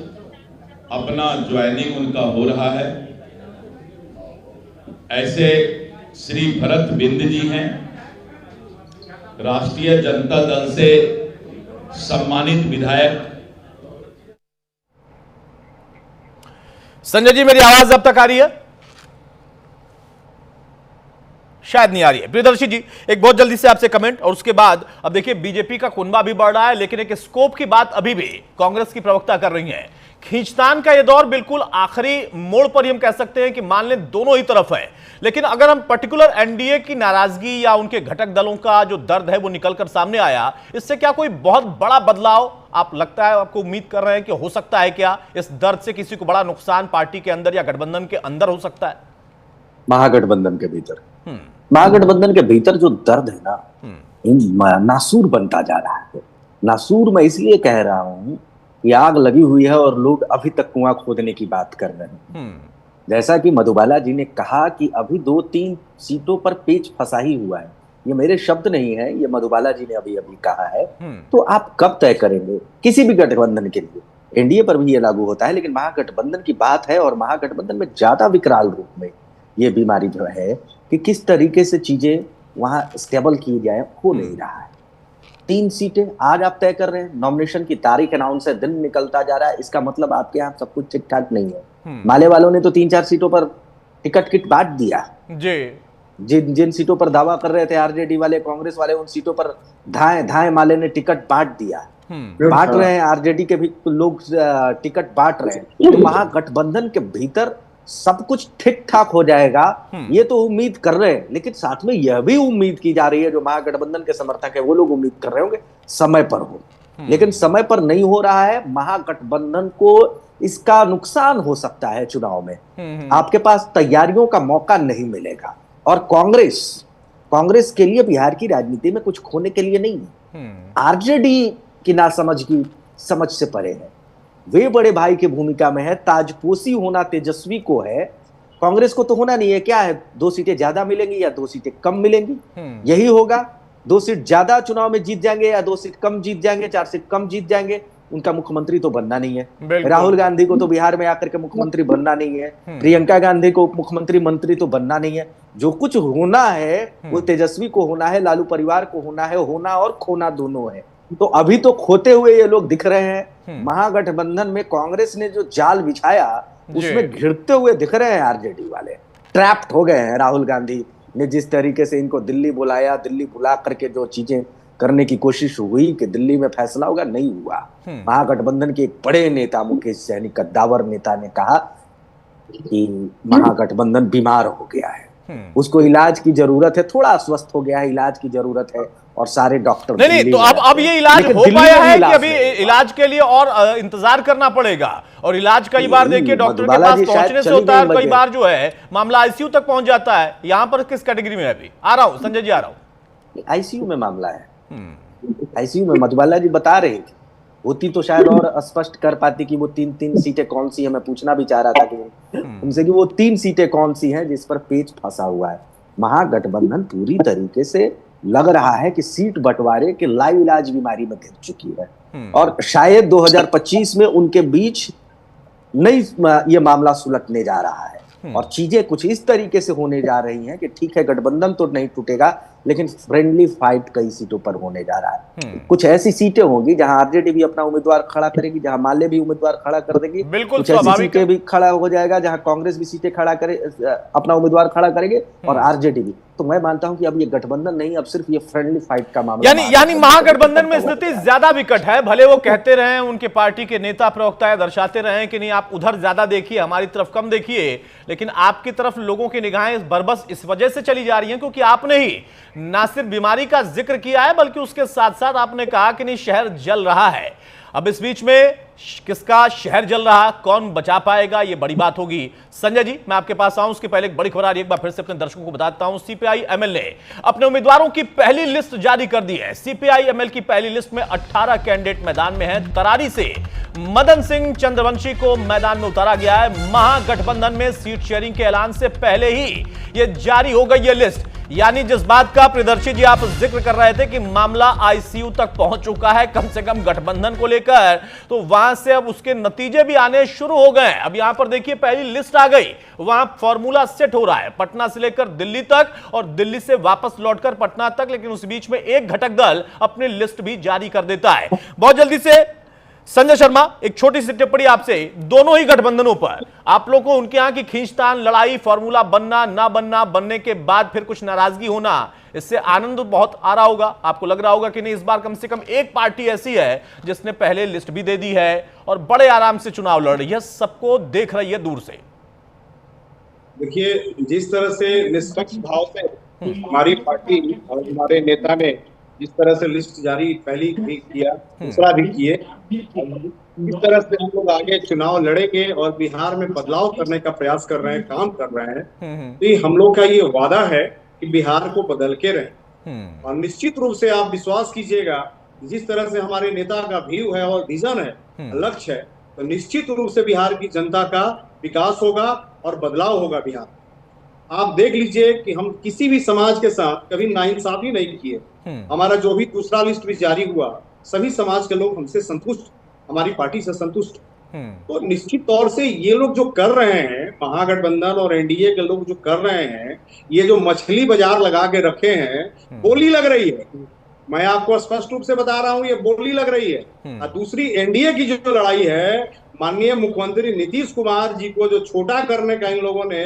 अपना ज्वाइनिंग उनका हो रहा है। ऐसे श्री भरत बिंद जी हैं, राष्ट्रीय जनता दल से सम्मानित विधायक। संजय जी, मेरी आवाज अब तक आ रही है? शायद नहीं आ रही है। प्रियदर्शी जी, एक बहुत जल्दी से आपसे कमेंट और उसके बाद अब देखिए बीजेपी का कुनबा भी बढ़ रहा है, लेकिन एक स्कोप की बात अभी भी कांग्रेस की प्रवक्ता कर रही हैं। खींचतान का यह दौर बिल्कुल आखिरी मोड़ पर हम कह सकते हैं कि मान लें दोनों ही तरफ है, लेकिन अगर हम पर्टिकुलर एनडीए की नाराजगी या उनके घटक दलों का जो दर्द है वो निकलकर सामने आया, इससे क्या कोई बहुत बड़ा बदलाव आप लगता है, आपको उम्मीद कर रहे हैं कि हो सकता है? क्या इस दर्द से किसी को बड़ा नुकसान पार्टी के अंदर या गठबंधन के अंदर हो सकता है? महागठबंधन के भीतर, महागठबंधन के भीतर जो दर्द है ना, नासूर बनता जा रहा है। नासूर मैं इसलिए कह रहा हूं कि आग लगी हुई है और लोग अभी तक कुआं खोदने की बात कर रहे हैं। जैसा कि मधुबाला जी ने कहा कि अभी 2-3 सीटों पर पेच फंसा ही हुआ है, ये मेरे शब्द नहीं है, ये मधुबाला जी ने अभी अभी कहा है। तो आप कब तय करेंगे किसी भी गठबंधन के लिए? एनडीए पर भी ये लागू होता है, लेकिन महागठबंधन की बात है और महागठबंधन में ज्यादा विकराल रूप में ये बीमारी जो है कि किस तरीके से चीजें वहां स्टेबल की जाए, हो नहीं रहा है। 3 सीटें आज आप तय कर रहे हैं, नॉमिनेशन की तारीख अनाउंस है, दिन निकलता जा रहा है, इसका मतलब आपके यहाँ सब कुछ ठीक ठाक नहीं है। माले वालों ने तो 3-4 सीटों पर टिकट किट बांट दिया जी। जिन सीटों पर दावा कर रहे थे आरजेडी वाले, कांग्रेस वाले, उन सीटों पर धाए माले ने टिकट बांट दिया। बांट रहे हैं, आरजेडी के भी लोग टिकट बांट रहे हैं। तो महागठबंधन के भीतर सब कुछ ठीक ठाक हो जाएगा, ये तो उम्मीद कर रहे हैं, लेकिन साथ में यह भी उम्मीद की जा रही है, जो महागठबंधन के समर्थक है वो लोग उम्मीद कर रहे होंगे समय पर हो, लेकिन समय पर नहीं हो रहा है। महागठबंधन को इसका नुकसान हो सकता है चुनाव में। आपके पास तैयारियों का मौका नहीं मिलेगा। और कांग्रेस के लिए बिहार की राजनीति में कुछ खोने के लिए नहीं है। आरजेडी की नासमझ की समझ से परे है, वे बड़े भाई की भूमिका में है, ताजपोशी होना तेजस्वी को है, कांग्रेस को तो होना नहीं है। क्या है, 2 सीटें ज्यादा मिलेंगी या 2 सीटें कम मिलेंगी, यही होगा। 2 सीट ज्यादा चुनाव में जीत जाएंगे या 2 सीट कम जीत जाएंगे, 4 सीट कम जीत जाएंगे, उनका मुख्यमंत्री तो बनना नहीं है। राहुल गांधी को तो बिहार में आकर के मुख्यमंत्री बनना नहीं है, प्रियंका गांधी को मुख्यमंत्री मंत्री तो बनना नहीं है। जो कुछ होना है वो तेजस्वी को होना है, लालू परिवार को होना है। होना और खोना दोनों है। तो अभी तो खोते हुए ये लोग दिख रहे हैं। महागठबंधन में कांग्रेस ने जो जाल बिछाया उसमें घिरते हुए दिख रहे हैं आरजेडी वाले, ट्रैप्ड हो गए हैं। राहुल गांधी ने जिस तरीके से इनको दिल्ली बुलाया, दिल्ली बुला करके जो चीजें करने की कोशिश हुई कि दिल्ली में फैसला होगा, नहीं हुआ। महागठबंधन के एक बड़े नेता मुकेश सहनी, कद्दावर नेता, ने कहा कि महागठबंधन बीमार हो गया है, उसको इलाज की जरूरत है, थोड़ा अस्वस्थ हो गया है, इलाज की जरूरत है। और सारे डॉक्टर नहीं, तो अब ये इलाज हो पाया है कि अभी इलाज के लिए और इंतजार करना पड़ेगा? और इलाज कई बार देखिए डॉक्टर के पास पहुंचने से होता है, कई बार जो है मामला आईसीयू तक पहुंच जाता है। यहाँ पर किस कैटेगरी में है अभी? आ रहा हूं संजय जी, आ रहा हूं। आईसीयू में मामला है, आईसीयू में मधुबाला जी बता रहे थे, होती तो शायद और स्पष्ट कर पाती कि वो तीन सीटें कौन सी है। मैं पूछना भी चाह रहा था कि उनसे कि वो 3 सीटें कौन सी हैं जिस पर पेच फंसा हुआ है। महागठबंधन पूरी तरीके से लग रहा है कि सीट बंटवारे के लाइलाज बीमारी में गिर चुकी है और शायद 2025 में उनके बीच नई ये मामला सुलझने जा रहा है और चीजें कुछ इस तरीके से होने जा रही हैं कि ठीक है, गठबंधन तो नहीं टूटेगा लेकिन फ्रेंडली फाइट कई सीटों पर होने जा रहा है। कुछ ऐसी सीटें होंगी जहां आरजेडी भी अपना उम्मीदवार खड़ा करेगी, जहां माले भी उम्मीदवार खड़ा कर देगी, बिल्कुल कुछ ऐसी सीटें भी खड़ा हो जाएगा जहां कांग्रेस भी सीटें खड़ा करे, अपना उम्मीदवार खड़ा करेंगे और आरजेडी भी। तो मैं मानता हूं कि अब ये गठबंधन नहीं, अब सिर्फ ये फ्रेंडली फाइट का मामला, यानी महागठबंधन में स्थिति ज्यादा विकट है। भले वो कहते रहे, उनके पार्टी के नेता प्रवक्ता दर्शाते रहे कि नहीं आप उधर ज्यादा देखिए, हमारी तरफ कम देखिए, लेकिन आपकी तरफ लोगों की निगाहें बरबस इस वजह से चली जा रही हैं क्योंकि आपने ही ना सिर्फ बीमारी का जिक्र किया है बल्कि उसके साथ साथ आपने कहा कि नहीं शहर जल रहा है। अब इस बीच में किसका शहर जल रहा, कौन बचा पाएगा, ये बड़ी बात होगी। संजय जी, मैं आपके पास आऊं उसके पहले एक बड़ी खबर आ रही है, एक बार फिर से अपने दर्शकों को बताता हूं। सीपीआई एमएल ने अपने उम्मीदवारों की पहली लिस्ट जारी कर दी है। सीपीआई एमएल की पहली लिस्ट में 18 कैंडिडेट मैदान में हैं। तरारी से मदन सिंह चंद्रवंशी को मैदान में उतारा गया है। महागठबंधन में सीट शेयरिंग के ऐलान से पहले ही यह जारी हो गई है लिस्ट। यानी जिस बात का प्रियदर्शी जी आप जिक्र कर रहे थे कि मामला आईसीयू तक पहुंच चुका है कम से कम गठबंधन को लेकर, तो वहां से अब उसके नतीजे भी आने शुरू हो गए। अब यहां पर देखिए पहली लिस्ट आ गई, वहां फॉर्मूला सेट हो रहा है पटना से लेकर दिल्ली तक और दिल्ली से वापस लौटकर पटना तक, लेकिन उस बीच में एक घटक दल अपनी लिस्ट भी जारी कर देता है बहुत जल्दी से। संजय शर्मा, एक छोटी सी टिप्पणी आपसे, दोनों ही गठबंधनों पर आप लोगों को उनके यहां की खींचतान, लड़ाई, फॉर्मूला बनना ना बनना, बनने के बाद फिर कुछ नाराजगी होना, इससे आनंद बहुत आ रहा होगा। आपको लग रहा होगा कि नहीं इस बार कम से कम एक पार्टी ऐसी है जिसने पहले लिस्ट भी दे दी है और बड़े आराम से चुनाव लड़ रही है, सबको देख रही है दूर से। देखिए, जिस तरह से निष्पक्ष भाव से हमारी पार्टी और हमारे नेता ने जिस तरह से लिस्ट जारी पहली भी किया, दूसरा भी किए, इस तरह से हम लोग आगे चुनाव लड़ेंगे और बिहार में बदलाव करने का प्रयास कर रहे हैं, काम कर रहे हैं। तो ये हम लोग का ये वादा है कि बिहार को बदल के रहें और निश्चित रूप से आप विश्वास कीजिएगा, जिस तरह से हमारे नेता का व्यू है और विजन है, लक्ष्य है, तो निश्चित रूप से बिहार की जनता का विकास होगा और बदलाव होगा बिहार। आप देख लीजिए कि हम किसी भी समाज के साथ कभी नाइंसाफी नहीं किए। हमारा जो भी दूसरा लिस्ट भी जारी हुआ, सभी समाज के लोग हमसे संतुष्ट, हमारी पार्टी से संतुष्ट। तो निश्चित तौर से ये लोग जो कर रहे हैं, महागठबंधन और एनडीए के लोग जो कर रहे हैं, ये जो मछली बाजार लगा के रखे हैं, बोली लग रही है। मैं आपको स्पष्ट रूप से बता रहा हूं, ये बोली लग रही है। और दूसरी एनडीए की जो लड़ाई है, माननीय मुख्यमंत्री नीतीश कुमार जी को जो छोटा करने का इन लोगों ने,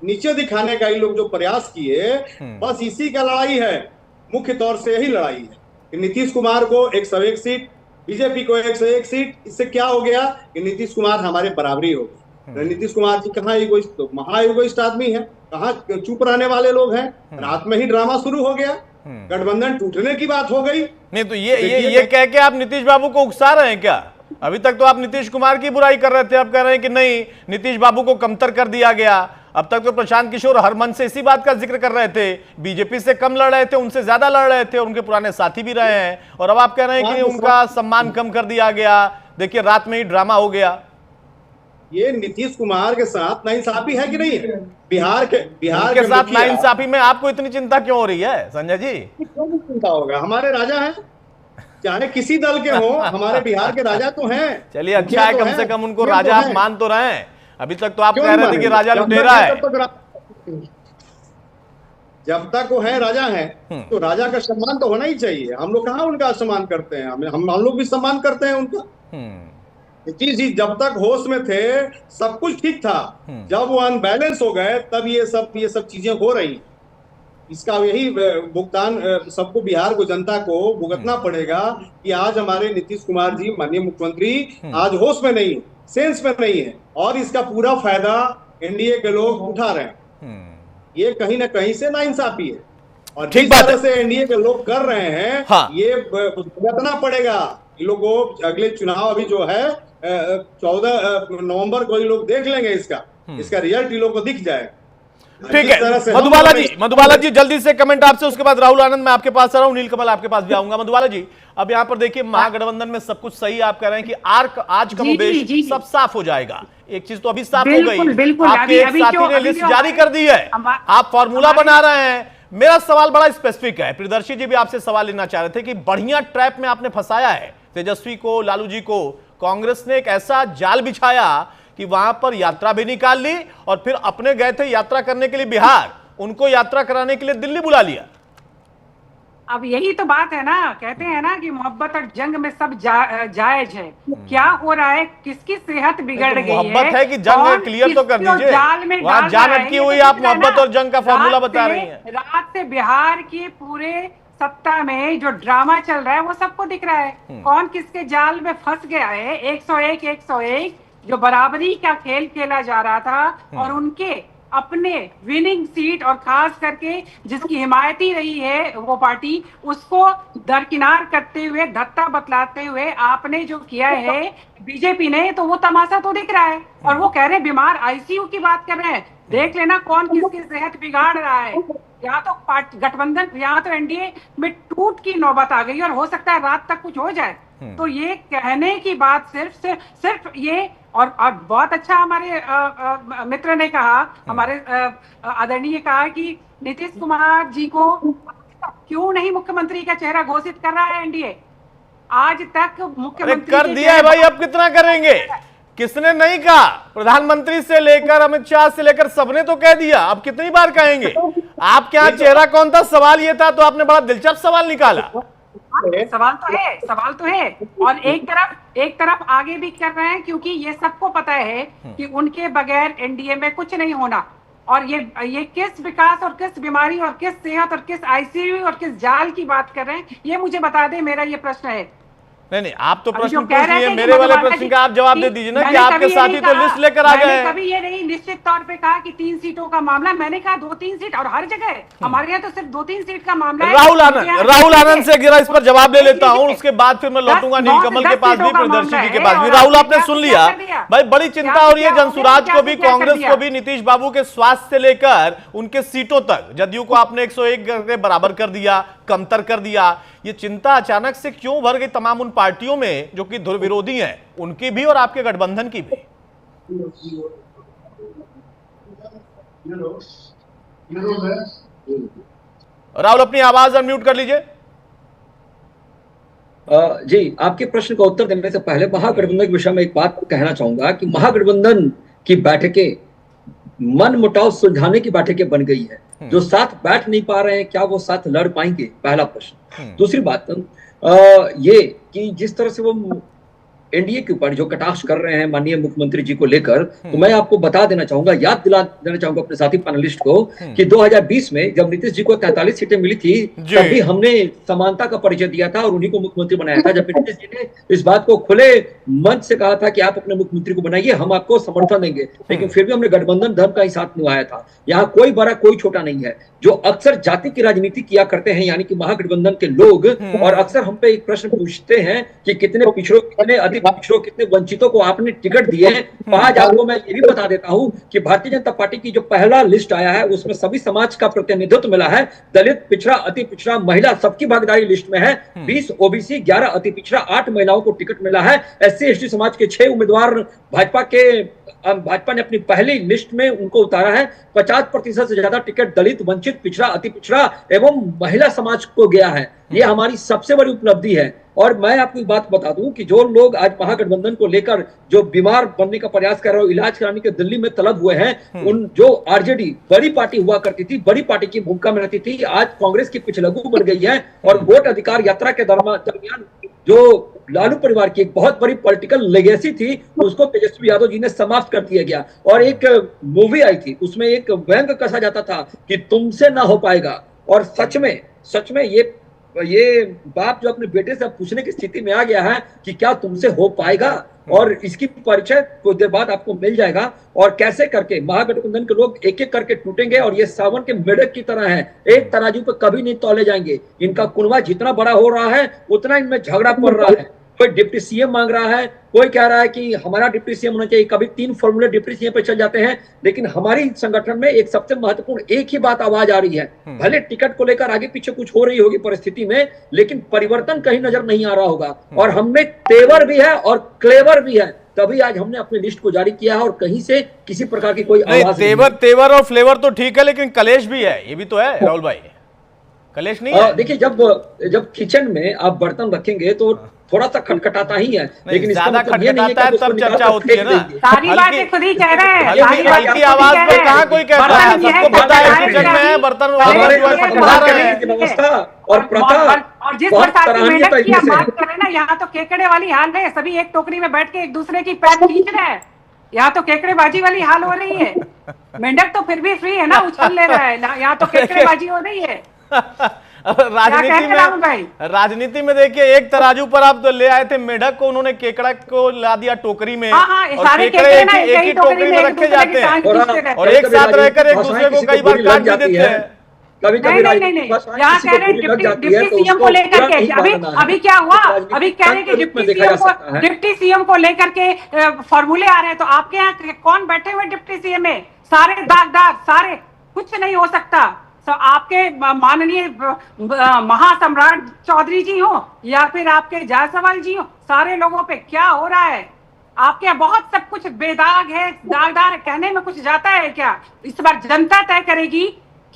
नीचे दिखाने का इन लोग जो प्रयास किए, बस इसी का लड़ाई है। मुख्य तौर से यही लड़ाई है कि नीतीश कुमार को 101 सीट, बीजेपी को 101 सीट। इससे क्या हो गया कि नीतीश कुमार हमारे बराबरी हो गए। नीतीश कुमार जी कहाँ इगोइस्ट, तो महा इगोइस्ट आदमी है, कहाँ चुप रहने वाले लोग हैं। रात में ही ड्रामा शुरू हो गया, गठबंधन टूटने की बात हो गई। नहीं तो ये कह के आप नीतीश बाबू को उकसा रहे हैं क्या? अभी तक तो आप नीतीश कुमार की बुराई कर रहे थे, अब कह रहे हैं कि नहीं नीतीश बाबू को कमतर कर दिया गया। अब तक तो प्रशांत किशोर हर मन से इसी बात का जिक्र कर रहे थे, बीजेपी से कम लड़ रहे थे, उनसे ज्यादा लड़ रहे थे, उनके पुराने साथी भी रहे हैं, और अब आप कह रहे हैं कि उनका सम्मान कम कर दिया गया। देखिए रात में ही ड्रामा हो गया। ये नीतीश कुमार के साथ नाइंसाफी है कि नहीं है? बिहार के साथ नाइंसाफी में आपको इतनी चिंता क्यों हो रही है संजय जी? क्यों चिंता होगा, हमारे राजा हैं, चाहे किसी दल के हो, हमारे बिहार के राजा तो हैं। चलिए अच्छा है, कम से कम उनको राजा आप मान तो रहे हैं। अभी तक तो आप कह रहे थे कि राजा लुटेरा है। जब तक वो है राजा है तो राजा का सम्मान तो होना ही चाहिए। हम लोग कहाँ उनका सम्मान करते हैं, हम लोग भी सम्मान करते हैं उनका। नीतीश जी जब तक होश में थे सब कुछ ठीक था, जब वो अनबैलेंस हो गए तब ये सब चीजें हो रही। इसका यही भुगतान सबको, बिहार को, जनता को भुगतना पड़ेगा कि आज हमारे नीतीश कुमार जी माननीय मुख्यमंत्री आज होश में नहीं, सेंस में नहीं है, और इसका पूरा फायदा एनडीए के लोग उठा रहे हैं। ये कहीं ना कहीं से नाइंसाफी है और जिस तरह से एनडीए के लोग कर रहे हैं, हाँ। ये भुगतना पड़ेगा इन लोगों को। अगले चुनाव अभी जो है 14 नवंबर को ये लोग देख लेंगे, इसका रिजल्ट इन लोग को दिख जाएगा। ठीक है मधुबाला जी जल्दी से कमेंट आपसे, उसके बाद राहुल आनंद मैं आपके पास आ रहा हूं, नीलकमल आपके पास भी आऊंगा। मधुबाला जी अब यहां पर देखिए महागठबंधन में सब कुछ सही आप कह रहे हैं कि आज का उद्देश्य सब साफ हो जाएगा। एक चीज तो अभी साफ हो गई, आपके एक साथी ने लिस्ट जारी कर दी है, आप फॉर्मूला बना रहे हैं। मेरा सवाल बड़ा स्पेसिफिक है, प्रियदर्शी जी भी आपसे सवाल लेना चाह रहे थे कि बढ़िया ट्रैप में आपने फंसाया है तेजस्वी को, लालू जी को। कांग्रेस ने एक ऐसा जाल बिछाया कि वहां पर यात्रा भी निकाल ली और फिर अपने गए थे यात्रा करने के लिए बिहार, उनको यात्रा कराने के लिए दिल्ली बुला लिया। अब यही तो बात है ना, कहते हैं ना कि मोहब्बत और जंग में सब जायज है। क्या हो रहा है, किसकी सेहत बिगड़ गई है? मोहब्बत है कि जंग है, क्लियर तो कर दीजिए। वहां जान अटकी हुई, आप मोहब्बत और जंग का फॉर्मूला बता रही हैं। रात से बिहार के पूरे सत्ता में जो ड्रामा चल रहा है वो सबको दिख रहा है, कौन किसके जाल में फंस गया है। 101 जो बराबरी का खेल खेला जा रहा था और उनके अपने विनिंग सीट और खास करके जिसकी हिमायती रही है वो पार्टी, उसको दरकिनार करते हुए, धत्ता बतलाते हुए आपने जो किया है बीजेपी ने, तो वो तमाशा तो दिख रहा है। और वो कह रहे हैं बीमार आईसीयू की बात कर रहे हैं, देख लेना कौन किसकी सेहत बिगाड़ रहा है। यहाँ तो गठबंधन, यहाँ तो एनडीए में टूट की नौबत आ गई और हो सकता है रात तक कुछ हो जाए। तो ये कहने की बात सिर्फ ये और बहुत अच्छा हमारे मित्र ने कहा, हमारे आदरणीय कहा कि नीतीश कुमार जी को क्यों नहीं मुख्यमंत्री का चेहरा घोषित कर रहा है एनडीए। आज तक मुख्यमंत्री कर दिया है भाई, अब कितना करेंगे? किसने नहीं कहा? प्रधानमंत्री से लेकर अमित शाह से लेकर सबने तो कह दिया, अब कितनी बार कहेंगे? आपके यहाँ चेहरा कौन था, सवाल ये था, तो आपने बड़ा दिलचस्प सवाल निकाला। सवाल तो है और एक तरफ आगे भी कर रहे हैं, क्योंकि ये सबको पता है कि उनके बगैर एनडीए में कुछ नहीं होना। और ये किस विकास और किस बीमारी और किस सेहत और किस आईसीयू और किस जाल की बात कर रहे हैं, ये मुझे बता दे, मेरा ये प्रश्न है। नहीं आप तो प्रश्न पूछ लिए, मेरे वाले प्रश्न का आप जवाब दे दीजिए ना कि आपके साथी तो लिस्ट लेकर आ गए हैं। कभी ये नहीं निश्चित तौर पे कहा कि 3 सीटों का मामला, मैंने कहा 2-3 सीट, और हर जगह हमारे यहाँ तो सिर्फ 2-3 सीट का मामला है। राहुल आनंद से गिरा, इस पर जवाब ले लेता हूँ, उसके बाद फिर मैं लौटूंगा नीलकमल के पास भी, प्रियदर्शी जी के पास भी। राहुल आपने सुन लिया भाई, बड़ी चिंता हो रही है जनसुराज को भी, कांग्रेस को भी, नीतीश बाबू के स्वास्थ्य से लेकर उनके सीटों तक। जदयू को आपने 101 करके बराबर कर दिया, कमतर कर दिया। ये चिंता अचानक से क्यों भर गई तमाम उन पार्टियों में जो कि धुर विरोधी हैं, उनकी भी और आपके गठबंधन की भी? राहुल अपनी आवाज अनम्यूट कर लीजिए। जी, आपके प्रश्न का उत्तर देने से पहले महागठबंधन के विषय में एक बात कहना चाहूंगा कि महागठबंधन की बैठकें मनमुटाव सुलझाने की बैठकें बन गई है। जो साथ बैठ नहीं पा रहे हैं, क्या वो साथ लड़ पाएंगे? पहला प्रश्न। दूसरी बात ये कि जिस तरह से वो एनडीए के ऊपर जो कटाक्ष कर रहे हैं माननीय मुख्यमंत्री जी को लेकर, तो मैं आपको बता देना चाहूंगा, याद दिला देना चाहूंगा अपने साथी पैनलिस्ट को कि 2020 में जब नीतीश जी को 43 सीटें मिली थी, तभी हमने समानता का परिचय दिया था और उन्हीं को मुख्यमंत्री बनाया था। जब नीतीश जी ने इस बात को खुले मंच से कहा था कि आप अपने मुख्यमंत्री को बनाइए, हम आपको समर्थन देंगे, लेकिन फिर भी हमने गठबंधन धर्म का ही साथ निभाया था। यहाँ कोई बड़ा कोई छोटा नहीं है। जो अक्सर जाति की राजनीति किया करते हैं यानी कि महागठबंधन के लोग, और अक्सर हम पे एक प्रश्न पूछते हैं कि कितने पिछड़ों, कितने अति पिछड़ों, कितने वंचितों को आपने टिकट दिए हैं। आज आपको मैं ये भी बता देता हूं कि भारतीय जनता पार्टी की जो पहला लिस्ट आया है उसमें सभी समाज का प्रतिनिधित्व मिला है। दलित, पिछड़ा, अति पिछड़ा, महिला, सबकी भागीदारी लिस्ट में है। 20 ओबीसी, 11 अति पिछड़ा, 8 महिलाओं को टिकट मिला है। SC ST समाज के 6 उम्मीदवार भाजपा ने अपनी पहली लिस्ट में उनको उतारा है। 50% से ज्यादा टिकट दलित, वंचित, पिछड़ा, अति पिछड़ा एवं महिला समाज को गया है। ये हमारी सबसे बड़ी उपलब्धि है। और मैं आपको एक बात बता दूं कि जो लोग आज महागठबंधन को लेकर जो बीमार बनने का प्रयास कर रहे हो, इलाज कराने के दिल्ली में तलब हुए हैं, उन जो आरजेडी बड़ी पार्टी हुआ करती थी, बड़ी पार्टी की भूमिका में रहती थी, आज कांग्रेस की पिछलगू बन गई है। और वोट अधिकार यात्रा के दरमियान जो लालू परिवार की एक बहुत बड़ी पॉलिटिकल लेगेसी थी, उसको तेजस्वी यादव जी ने समाप्त कर दिया गया। और एक मूवी आई थी, उसमें एक व्यंग कसा जाता था कि तुमसे ना हो पाएगा। और सच में ये बाप जो अपने बेटे से पूछने की स्थिति में आ गया है कि क्या तुमसे हो पाएगा, और इसकी परिचय कुछ देर बाद आपको मिल जाएगा। और कैसे करके महागठबंधन के लोग एक एक करके टूटेंगे और ये सावन के मेढक की तरह है, एक तराजू पे कभी नहीं तौले जाएंगे। इनका कुनवा जितना बड़ा हो रहा है उतना इनमें झगड़ा पड़ रहा है। कोई डिप्टी सीएम मांग रहा है, कोई कह रहा है कि हमारा डिप्टी सीएम होना चाहिए, कभी 3 फॉर्मूले डिप्टी सीएम पे चल जाते हैं। लेकिन हमारी संगठन में एक सबसे महत्वपूर्ण एक ही बात आवाज आ रही है, भले टिकट को लेकर आगे पीछे कुछ हो रही होगी परिस्थिति में, लेकिन परिवर्तन कहीं नजर नहीं आ रहा होगा। और हमने तेवर भी है और क्लेवर भी है, तभी आज हमने अपनी लिस्ट को जारी किया है और कहीं से किसी प्रकार की कोई आवाज नहीं। तेवर और फ्लेवर तो ठीक है, लेकिन कलेश भी है, ये भी तो है राहुल भाई, कलेश नहीं है। देखिए, जब किचन में आप बर्तन रखेंगे तो थोड़ा सा खटखटाता ही है, लेकिन ज्यादा खटखटाता है तब चर्चा होती है ना। सारी बातें खुद ही कह रहे हैं, हल्की आवाज पर कहाँ कोई कहता है, सबको पता है किचन में है, बर्तन व्यवस्था और प्रथा। और जिस बरसात की मेंढक की आप बात कर रहे हैं ना, यहाँ तो केकड़े वाली हाल है, सभी एक टोकरी में बैठ के एक दूसरे की पैर खींच रहे हैं, यहाँ तो केकड़ेबाजी वाली हाल हो रही है। मेंढक तो फिर भी फ्री है ना, उछल ले रहा है, यहाँ तो केकड़ेबाजी हो रही है। राजनीति में देखिए, एक तराजू पर आप तो ले आए थे मेढक को, उन्होंने केकड़ा को ला दिया टोकरी में, और केकड़े एक ही टोकरी में रखे जाते हैं और एक साथ रहकर एक दूसरे को कई बार काट भी देते हैं। कभी-कभी यहाँ कह रहे हैं डिप्टी सीएम को लेकर के, अभी क्या हुआ, अभी कह रहे हैं कि डिप्टी सीएम को लेकर के फॉर्मूले आ रहे हैं, तो आपके यहाँ कौन बैठे हुए डिप्टी सीएम में? सारे दागदार, सारे, कुछ नहीं हो सकता। तो आपके माननीय महासम्राट चौधरी जी हो या फिर आपके जायसवाल जी हो, सारे लोगों पे क्या हो रहा है? आपके यहाँ बहुत सब कुछ बेदाग है, दागदार है, कहने में कुछ जाता है क्या? इस बार जनता तय करेगी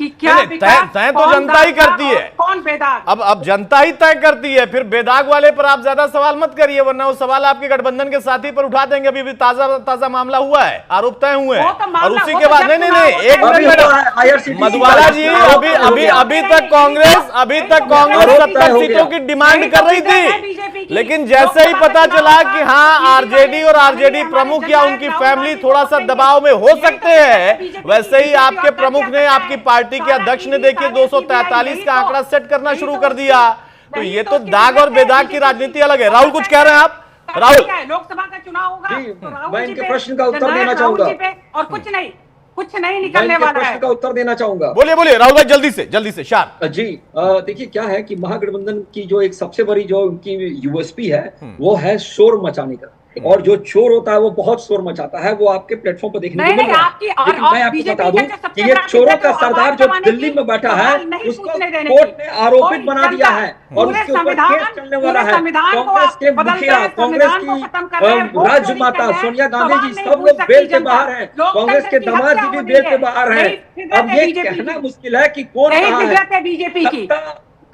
कि क्या तय तो जनता ही करती है, कौन बेदाग। अब जनता ही तय करती है, फिर बेदाग वाले पर आप ज्यादा सवाल मत करिए, वरना वो सवाल आपके गठबंधन के साथी पर उठा देंगे। अभी भी ताजा मामला हुआ है, आरोप तय हुए हैं, और उसी के बाद नहीं, एक मिनट मधुबाला जी, अभी तक कांग्रेस 70 सीटों की डिमांड कर रही थी, लेकिन जैसे ही पता चला कि हाँ आरजेडी और आरजेडी प्रमुख या उनकी फैमिली थोड़ा सा दबाव में हो सकते हैं, वैसे ही आपके प्रमुख ने, आपकी पार्टी के अध्यक्ष ने देखिए 243 का आंकड़ा सेट करना शुरू कर दिया। तो ये तो दाग और बेदाग की राजनीति अलग है। राहुल कुछ कह रहे हैं आप? राहुल, लोकसभा का चुनाव होगा, मैं इनके प्रश्न का उत्तर देना चाहूंगा और कुछ नहीं निकलने वाला है। प्रश्न का उत्तर देना चाहूंगा। बोलिए राहुल भाई, जल्दी से शार्प। जी, देखिए क्या है कि महागठबंधन की जो एक सबसे बड़ी जो उनकी यूएसपी है वो है शोर मचाने का, और जो चोर होता है वो बहुत शोर मचाता है, वो आपके प्लेटफॉर्म पर देखने को मिल रहा है। लेकिन मैं आपको बता दूं कि ये चोरों का सरदार जो दिल्ली में बैठा है उसको कोर्ट ने आरोपित बना दिया है और उसके ऊपर केस चलने वाला है। कांग्रेस के मुखिया, कांग्रेस की राज्य माता सोनिया गांधी जी, सब लोग बेल के बाहर हैं, कांग्रेस के दामाद जी भी बेल के बाहर हैं। अब ये कहना मुश्किल है कि कौन कहा है बीजेपी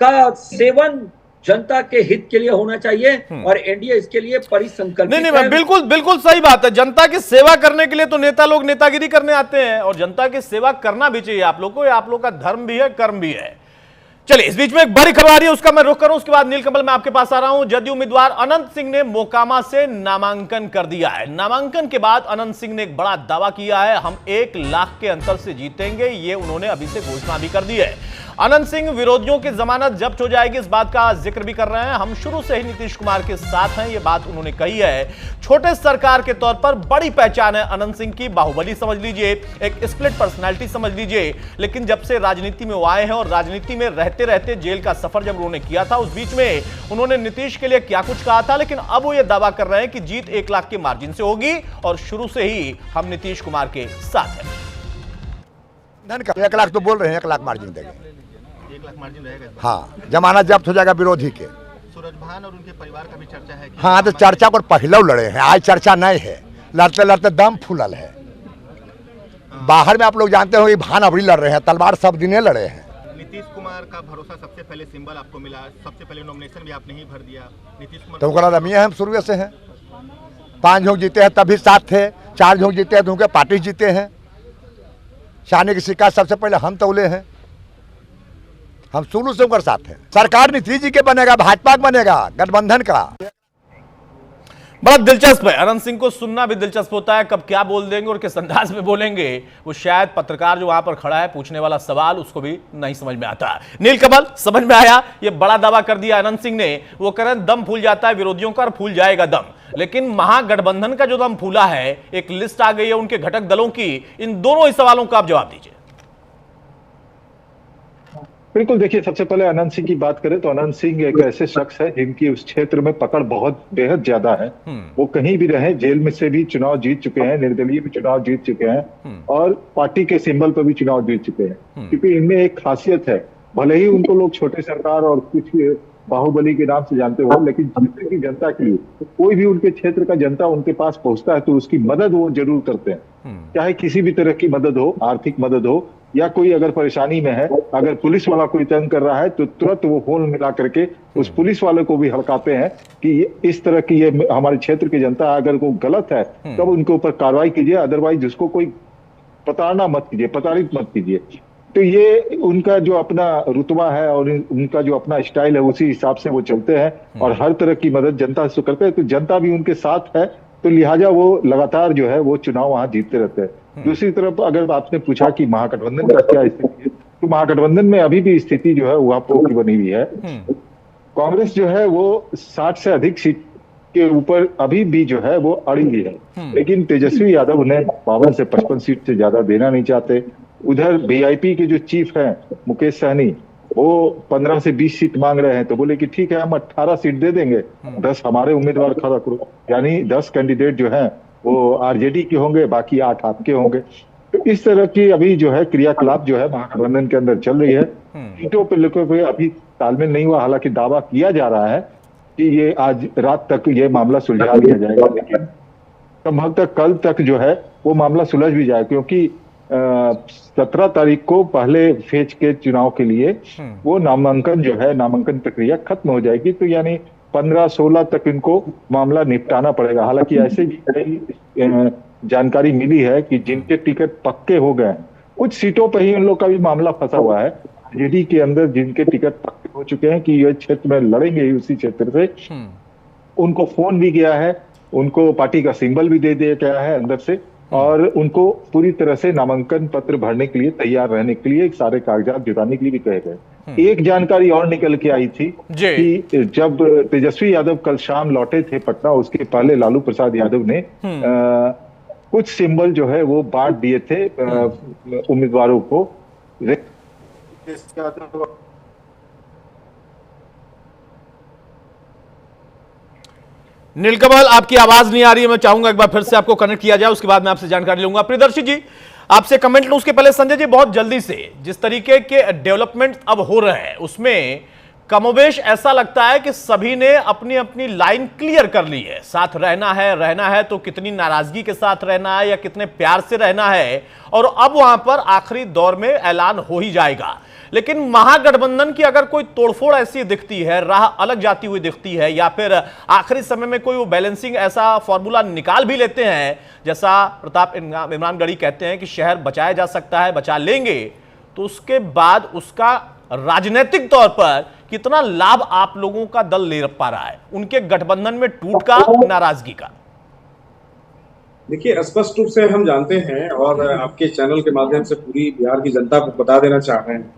का सेवन जनता के हित के लिए होना चाहिए, और एनडीए इसके लिए परिसंकल्पित है। नहीं, बिल्कुल सही बात है। जनता की सेवा करने के लिए तो नेता लोग नेतागिरी करने आते हैं, और जनता की सेवा करना भी चाहिए आप लोग को, आप लोग का धर्म भी है, कर्म भी है। चलिए, इस बीच में एक बड़ी खबर आ रही है, उसका मैं रुख करूं, उसके बाद नीलकमल मैं आपके पास आ रहा हूं। जदयू उम्मीदवार अनंत सिंह ने मोकामा से नामांकन कर दिया है। नामांकन के बाद अनंत सिंह ने एक बड़ा दावा किया है, हम 1 लाख के अंतर से जीतेंगे, ये उन्होंने अभी से घोषणा भी कर दी है। अनंत सिंह विरोधियों की जमानत जब्त हो जाएगी, इस बात का जिक्र भी कर रहे हैं। हम शुरू से ही नीतीश कुमार के साथ हैं, ये बात उन्होंने कही है। छोटे सरकार के तौर पर बड़ी पहचान है अनंत सिंह की, बाहुबली समझ लीजिए, एक स्प्लिट पर्सनालिटी समझ लीजिए, लेकिन जब से राजनीति में वो आए हैं, और राजनीति में रहते रहते जेल का सफर जब उन्होंने किया था, उस बीच में उन्होंने नीतीश के लिए क्या कुछ कहा था, लेकिन अब वो ये दावा कर रहे हैं कि जीत 1 लाख के मार्जिन से होगी, और शुरू से ही हम नीतीश कुमार के साथ हैं। 1 लाख तो बोल रहे हैं, 1 लाख मार्जिन देंगे, 1 लाख मार्जिन रहेगा। हाँ, जमानत जब्त हो जाएगा विरोधी के। सूरज भान और उनके परिवार का भी चर्चा है कि हाँ, तो चर्चा को पहले लड़े हैं, आज चर्चा नहीं है, लड़ते लड़ते दम फूलल है। बाहर में आप लोग जानते हो कि भान अभी लड़ रहे हैं, तलवार सब दिने लड़े हैं। नीतीश कुमार का भरोसा सबसे पहले सिंबल आपको मिला, सबसे पहले नॉमिनेशन भी आपने ही भर दिया। नीतीश कुमार तो उनका रमिया हम शुरू से हैं, 5 झोंक जीते हैं तभी साथ थे, 4 झोंक जीते हैं तो उनके पार्टी जीते हैं। शानी की शिकायत सबसे पहले हम तौले हैं, हम शुरू से उनके साथ हैं। सरकार नीतीश जी के बनेगा, भाजपा का बनेगा, गठबंधन का। बड़ा दिलचस्प है, अनंत सिंह को सुनना भी दिलचस्प होता है, कब क्या बोल देंगे और किस अंदाज में बोलेंगे, वो शायद पत्रकार जो वहां पर खड़ा है पूछने वाला सवाल, उसको भी नहीं समझ में आता। नीलकमल, समझ में आया, ये बड़ा दावा कर दिया अनंत सिंह ने, वो कह रहे हैं दम फूल जाता है विरोधियों का और फूल जाएगा दम, लेकिन महागठबंधन का जो दम फूला है, एक लिस्ट आ गई है उनके घटक दलों की, इन दोनों ही सवालों का आप जवाब दीजिए। बिल्कुल, देखिए सबसे पहले अनंत सिंह की बात करें तो अनंत सिंह एक ऐसे शख्स है जिनकी उस क्षेत्र में पकड़ बहुत बेहद ज्यादा है। वो कहीं भी रहे, जेल में से भी चुनाव जीत चुके हैं, निर्दलीय भी चुनाव जीत चुके हैं और पार्टी के सिंबल पर भी चुनाव जीत चुके हैं। क्योंकि इनमें एक खासियत है, भले ही उनको लोग छोटे सरकार और कुछ बाहुबली के नाम से जानते हो, लेकिन क्षेत्र की जनता के लिए कोई भी उनके क्षेत्र का जनता उनके पास पहुंचता है तो उसकी मदद वो जरूर करते हैं। चाहे किसी भी तरह की मदद हो, आर्थिक मदद हो या कोई अगर परेशानी में है, अगर पुलिस वाला कोई तंग कर रहा है तो तुरंत वो फोन मिला करके उस पुलिस वाले को भी हड़काते हैं कि इस तरह की ये हमारे क्षेत्र की जनता अगर वो गलत है तब उनके ऊपर कार्रवाई कीजिए, अदरवाइज उसको कोई प्रताड़ना मत कीजिए, प्रताड़ित मत कीजिए। तो ये उनका जो अपना रुतबा है और उनका जो अपना स्टाइल है उसी हिसाब से वो चलते हैं और हर तरह की मदद जनता से करते हैं। तो जनता भी उनके साथ है, तो लिहाजा वो लगातार जो है वो चुनाव वहां जीतते रहते हैं। दूसरी तरफ अगर आपने पूछा कि महागठबंधन का क्या स्थिति है, तो महागठबंधन में अभी भी स्थिति जो है उहापोह की बनी हुई है। कांग्रेस जो है वो 60 से अधिक सीट के ऊपर अभी भी जो है वो अड़ी हुई है, लेकिन तेजस्वी यादव उन्हें 52 से 55 सीट से ज्यादा देना नहीं चाहते। उधर वीआईपी के जो चीफ हैं मुकेश सहनी, वो 15 से 20 सीट मांग रहे हैं, तो बोले कि ठीक है हम 18 सीट दे देंगे, 10 हमारे उम्मीदवार खड़ा करो, यानी 10 कैंडिडेट जो हैं वो आरजेडी के होंगे, बाकी 8 आपके होंगे। तो इस तरह की अभी जो है क्रियाकलाप जो है महागठबंधन के अंदर चल रही है। सीटों पे लेकर के अभी तालमेल नहीं हुआ, हालांकि दावा किया जा रहा है कि ये आज रात तक ये मामला सुलझा लिया जाएगा, लेकिन संभवतः कल तक जो है वो मामला सुलझ भी जाए, क्योंकि 17 तारीख को पहले फेज के चुनाव के लिए वो नामांकन जो है, नामांकन प्रक्रिया खत्म हो जाएगी। तो यानी 15-16 तक इनको मामला निपटाना पड़ेगा। हालांकि ऐसे भी कई जानकारी मिली है कि जिनके टिकट पक्के हो गए, कुछ सीटों पर ही उन लोग का भी मामला फंसा हुआ है। आरजेडी के अंदर जिनके टिकट पक्के हो चुके हैं कि ये क्षेत्र में लड़ेंगे ही उसी क्षेत्र से, उनको फोन भी गया है, उनको पार्टी का सिंबल भी दे दिया गया है अंदर से, और उनको पूरी तरह से नामांकन पत्र भरने के लिए तैयार रहने के लिए सारे कागजात जुटाने के लिए भी कहे गए। एक जानकारी और निकल के आई थी कि जब तेजस्वी यादव कल शाम लौटे थे पटना, उसके पहले लालू प्रसाद यादव ने कुछ सिंबल जो है वो बांट दिए थे उम्मीदवारों को। नीलकमल, आपकी आवाज नहीं आ रही है, मैं चाहूंगा एक बार फिर से आपको कनेक्ट किया जाए, उसके बाद मैं आपसे जानकारी लूंगा। प्रियदर्शी जी, आपसे कमेंट लूं उसके पहले संजय जी, बहुत जल्दी से जिस तरीके के डेवलपमेंट अब हो रहे हैं उसमें कमोवेश ऐसा लगता है कि सभी ने अपनी अपनी लाइन क्लियर कर ली है। साथ रहना है तो कितनी नाराजगी के साथ रहना है या कितने प्यार से रहना है, और अब वहां पर आखिरी दौर में ऐलान हो ही जाएगा। लेकिन महागठबंधन की अगर कोई तोड़फोड़ ऐसी दिखती है, राह अलग जाती हुई दिखती है, या फिर आखिरी समय में कोई वो बैलेंसिंग ऐसा फॉर्मूला निकाल भी लेते हैं, जैसा प्रताप इमरानगढ़ी कहते हैं कि शहर बचाया जा सकता है, बचा लेंगे, तो उसके बाद उसका राजनीतिक तौर पर कितना लाभ आप लोगों का दल ले पा रहा है, उनके गठबंधन में टूट का, नाराजगी का? देखिए, स्पष्ट रूप से हम जानते हैं और आपके चैनल के माध्यम से पूरी बिहार की जनता को बता देना चाह रहे हैं,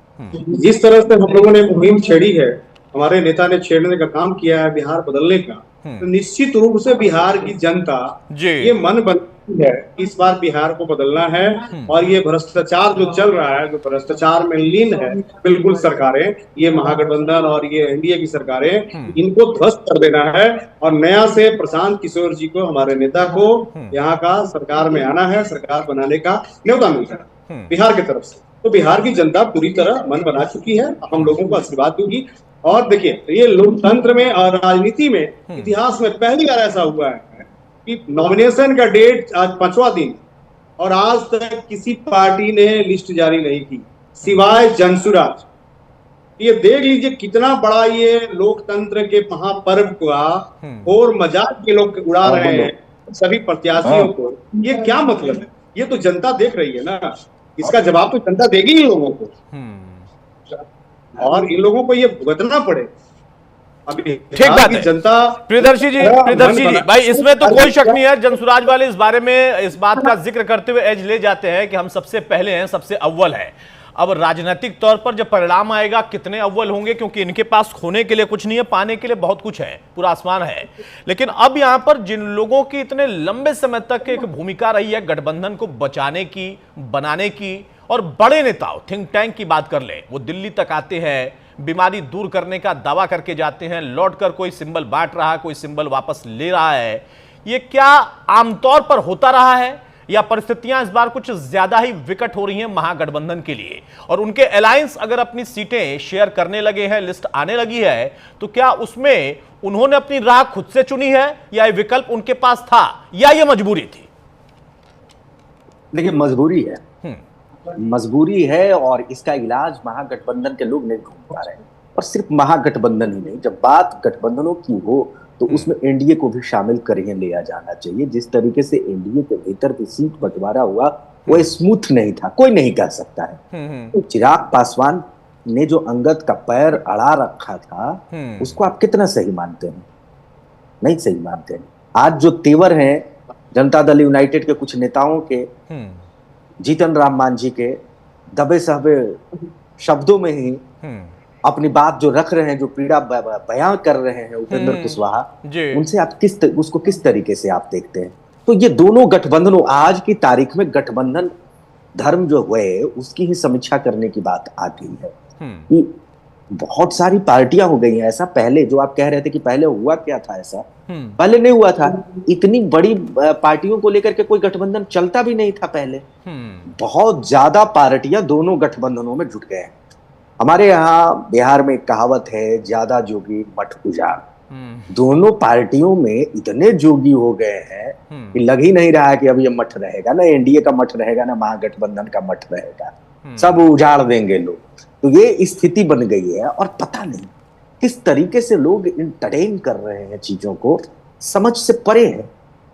जिस तरह से हम लोगों ने मुहिम छेड़ी है, हमारे नेता ने छेड़ने का काम किया है बिहार बदलने का, तो निश्चित रूप से बिहार की जनता ये मन बनती है इस बार बिहार को बदलना है। और ये भ्रष्टाचार जो चल रहा है, जो भ्रष्टाचार में लीन है बिल्कुल सरकारें, ये महागठबंधन और ये एनडीए की सरकारें, इनको ध्वस्त कर देना है और नया से प्रशांत किशोर जी को, हमारे नेता को यहाँ का सरकार में आना है, सरकार बनाने का न्योता मिलता है बिहार की तरफ से। तो बिहार की जनता पूरी तरह मन बना चुकी है, हम लोगों को आशीर्वाद दूंगी। और देखिए, ये लोकतंत्र में और राजनीति में इतिहास में पहली बार ऐसा हुआ है कि नॉमिनेशन का डेट आज 5वां दिन और आज तक किसी पार्टी ने लिस्ट जारी नहीं की सिवाय जनसुराज। ये देख लीजिए कितना बड़ा ये लोकतंत्र के महापर्व का और मजाक के लोग उड़ा रहे हैं सभी प्रत्याशियों को। ये क्या मतलब है? ये तो जनता देख रही है ना, इसका जवाब तो जनता देगी इन लोगों को, और इन लोगों को ये भुगतना पड़े। अभी ठीक बात है जनता। प्रियदर्शी जी भाई, इसमें तो कोई शक नहीं है, जनसुराज वाले इस बारे में इस बात का जिक्र करते हुए एज ले जाते हैं कि हम सबसे पहले हैं, सबसे अव्वल है। अब राजनीतिक तौर पर जब परिणाम आएगा कितने अव्वल होंगे, क्योंकि इनके पास खोने के लिए कुछ नहीं है, पाने के लिए बहुत कुछ है, पूरा आसमान है। लेकिन अब यहां पर जिन लोगों की इतने लंबे समय तक एक भूमिका रही है गठबंधन को बचाने की, बनाने की, और बड़े नेताओं थिंक टैंक की बात कर ले, वो दिल्ली तक आते हैं, बीमारी दूर करने का दावा करके जाते हैं, लौटकर कोई सिंबल बांट रहा है, कोई सिंबल वापस ले रहा है। ये क्या आमतौर पर होता रहा है या परिस्थितियां इस बार कुछ ज्यादा ही विकट हो रही हैं महागठबंधन के लिए? और उनके अलायंस अगर अपनी सीटें शेयर करने लगे हैं, लिस्ट आने लगी है, तो क्या उसमें उन्होंने अपनी राह खुद से चुनी है या ये विकल्प उनके पास था या ये मजबूरी थी? देखिए, मजबूरी है और इसका इलाज महागठबंधन के लोग नहीं ढूंढ पा रहे हैं। और सिर्फ महागठबंधन ही नहीं, जब बात गठबंधनों की हो तो उसमें एनडीए को भी शामिल करके लिया जाना चाहिए। जिस तरीके से एनडीए के भीतर भी सीट बंटवारा हुआ वो स्मूथ नहीं था, कोई नहीं कह सकता है। तो चिराग पासवान ने जो अंगद का पैर अड़ा रखा था उसको आप कितना सही मानते हैं? नहीं सही मानते हैं। आज जो तेवर हैं जनता दल यूनाइटेड के कुछ नेताओं के, जीतन राम मांझी के दबे सहबे शब्दों में ही अपनी बात जो रख रहे हैं, जो पीड़ा बयां कर रहे हैं उपेंद्र कुशवाहा, उनसे आप उसको किस तरीके से आप देखते हैं? तो ये दोनों गठबंधनों, आज की तारीख में गठबंधन धर्म जो हुए उसकी ही समीक्षा करने की बात आ गई है कि बहुत सारी पार्टियां हो गई हैं। ऐसा पहले जो आप कह रहे थे कि पहले हुआ क्या था, ऐसा पहले नहीं हुआ था। इतनी बड़ी पार्टियों को लेकर के कोई गठबंधन चलता भी नहीं था पहले। बहुत ज्यादा पार्टियां दोनों गठबंधनों में जुट गए हैं। हमारे यहाँ बिहार में एक कहावत है, ज्यादा जोगी मठ उजाड़। दोनों पार्टियों में इतने जोगी हो गए हैं कि लग ही नहीं रहा है कि अब ये मठ रहेगा, ना एनडीए का मठ रहेगा, ना महागठबंधन का मठ रहेगा, सब उजाड़ देंगे लोग। तो ये स्थिति बन गई है और पता नहीं किस तरीके से लोग इंटरटेन कर रहे हैं चीजों को, समझ से परे है।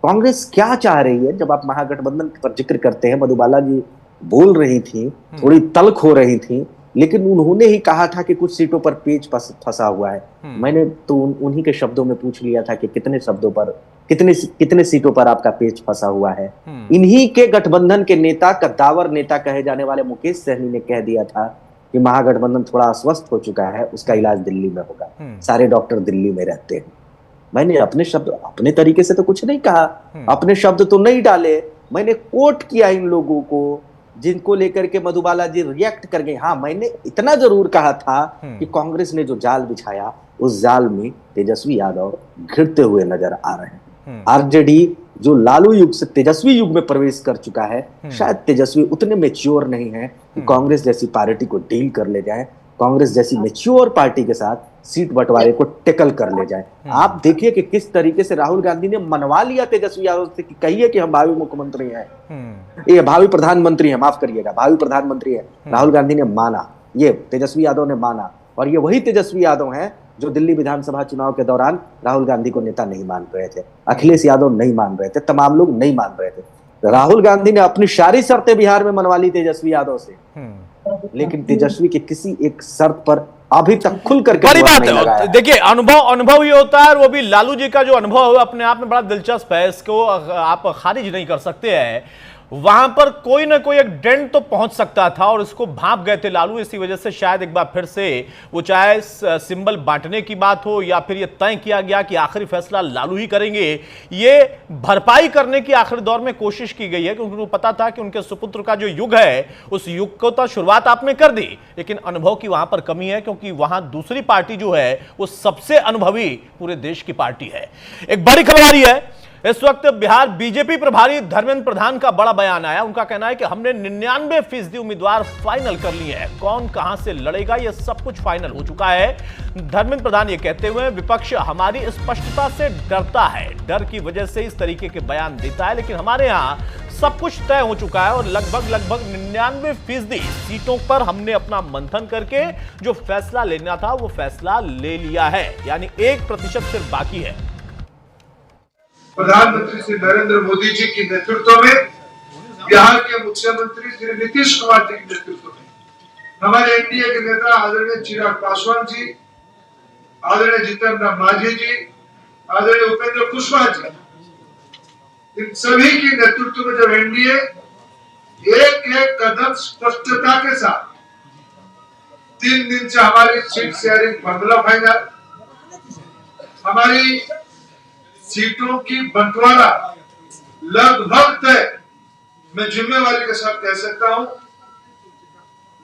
कांग्रेस क्या चाह रही है? जब आप महागठबंधन पर जिक्र करते हैं, मधुबाला जी बोल रही थी, थोड़ी तल्ख हो रही थी, लेकिन उन्होंने ही कहा था कि कुछ सीटों पर पेच फंसा हुआ है। मैंने तो उन्हीं के शब्दों में पूछ लिया था कि कितने शब्दों पर, कितने सीटों पर आपका पेच फंसा हुआ है। इन्हीं के गठबंधन के नेता, कद्दावर नेता कहे जाने वाले मुकेश सहनी ने कह दिया था कि महागठबंधन थोड़ा अस्वस्थ हो चुका है, उसका इलाज दिल्ली में होगा, सारे डॉक्टर दिल्ली में रहते हैं। मैंने अपने शब्द अपने तरीके से तो कुछ नहीं कहा, अपने शब्द तो नहीं डाले, मैंने कोट किया इन लोगों को जिनको लेकर के मधुबाला जी रिएक्ट कर गए। हाँ, मैंने इतना जरूर कहा था कि कांग्रेस ने जो जाल बिछाया उस जाल में तेजस्वी यादव घिरते हुए नजर आ रहे हैं। आरजेडी जो लालू युग से तेजस्वी युग में प्रवेश कर चुका है, शायद तेजस्वी उतने मेच्योर नहीं है कि कांग्रेस जैसी पार्टी को डील कर ले जाए, कांग्रेस जैसी मेच्योर पार्टी के साथ सीट बंटवारे को टेकल कर ले जाए। आप देखिए कि किस तरीके से राहुल गांधी ने मनवा लिया तेजस्वी यादव से कि कहिए कि हम भावी मुख्यमंत्री हैं, ये भावी प्रधानमंत्री है, माफ करिएगा, भावी प्रधानमंत्री है। राहुल गांधी ने माना, ये तेजस्वी यादव ने माना, और ये वही तेजस्वी यादव हैं जो दिल्ली विधानसभा चुनाव के दौरान राहुल गांधी को नेता नहीं मान रहे थे, अखिलेश यादव नहीं मान रहे थे, तमाम लोग नहीं मान रहे थे। राहुल गांधी ने अपनी सारी शर्तें बिहार में मनवा ली तेजस्वी यादव से, लेकिन तेजस्वी के किसी एक शर्त पर अभी तक खुल करके बड़ी बात है। देखिए, अनुभव ये होता है, और वो भी लालू जी का जो अनुभव है अपने आप में बड़ा दिलचस्प है, इसको आप खारिज नहीं कर सकते हैं। वहां पर कोई ना कोई एक डेंट तो पहुंच सकता था और इसको भांप गए थे लालू। इसी वजह से शायद एक बार फिर से वो, चाहे सिंबल बांटने की बात हो या फिर ये तय किया गया कि आखिरी फैसला लालू ही करेंगे, ये भरपाई करने की आखिरी दौर में कोशिश की गई है, क्योंकि उनको पता था कि उनके सुपुत्र का जो युग है उस युग को तो शुरुआत आपने कर दी, लेकिन अनुभव की वहां पर कमी है, क्योंकि वहां दूसरी पार्टी जो है वो सबसे अनुभवी पूरे देश की पार्टी है। एक बड़ी खबर आ रही है, इस वक्त बिहार बीजेपी प्रभारी धर्मेंद्र प्रधान का बड़ा बयान आया। उनका कहना है कि हमने 99% उम्मीदवार फाइनल कर लिए हैं, कौन कहां से लड़ेगा यह सब कुछ फाइनल हो चुका है। धर्मेंद्र प्रधान ये कहते हुए, विपक्ष हमारी स्पष्टता से डरता है, डर की वजह से इस तरीके के बयान देता है, लेकिन हमारे यहां सब कुछ तय हो चुका है और लगभग 99% सीटों पर हमने अपना मंथन करके जो फैसला लेना था वो फैसला ले लिया है, यानी 1% सिर्फ बाकी है। प्रधानमंत्री श्री नरेंद्र मोदी जी के नेतृत्व में, बिहार के मुख्यमंत्री श्री नीतीश कुमार जी के नेतृत्व में, हमारे एनडीए के नेता आदरणीय चिराग पासवान जी, आदरणीय जीतन राम मांझी जी, आदरणीय उपेंद्र कुशवाहा जी, इन सभी के नेतृत्व में जब एनडीए एक एक कदम स्पष्टता के साथ 3 दिन से हमारी सीट शेयरिंग फॉर्मूला फाइनल, हमारी सीटों की बंटवारा लगभग तय, मैं जिम्मेवारी के साथ कह सकता हूं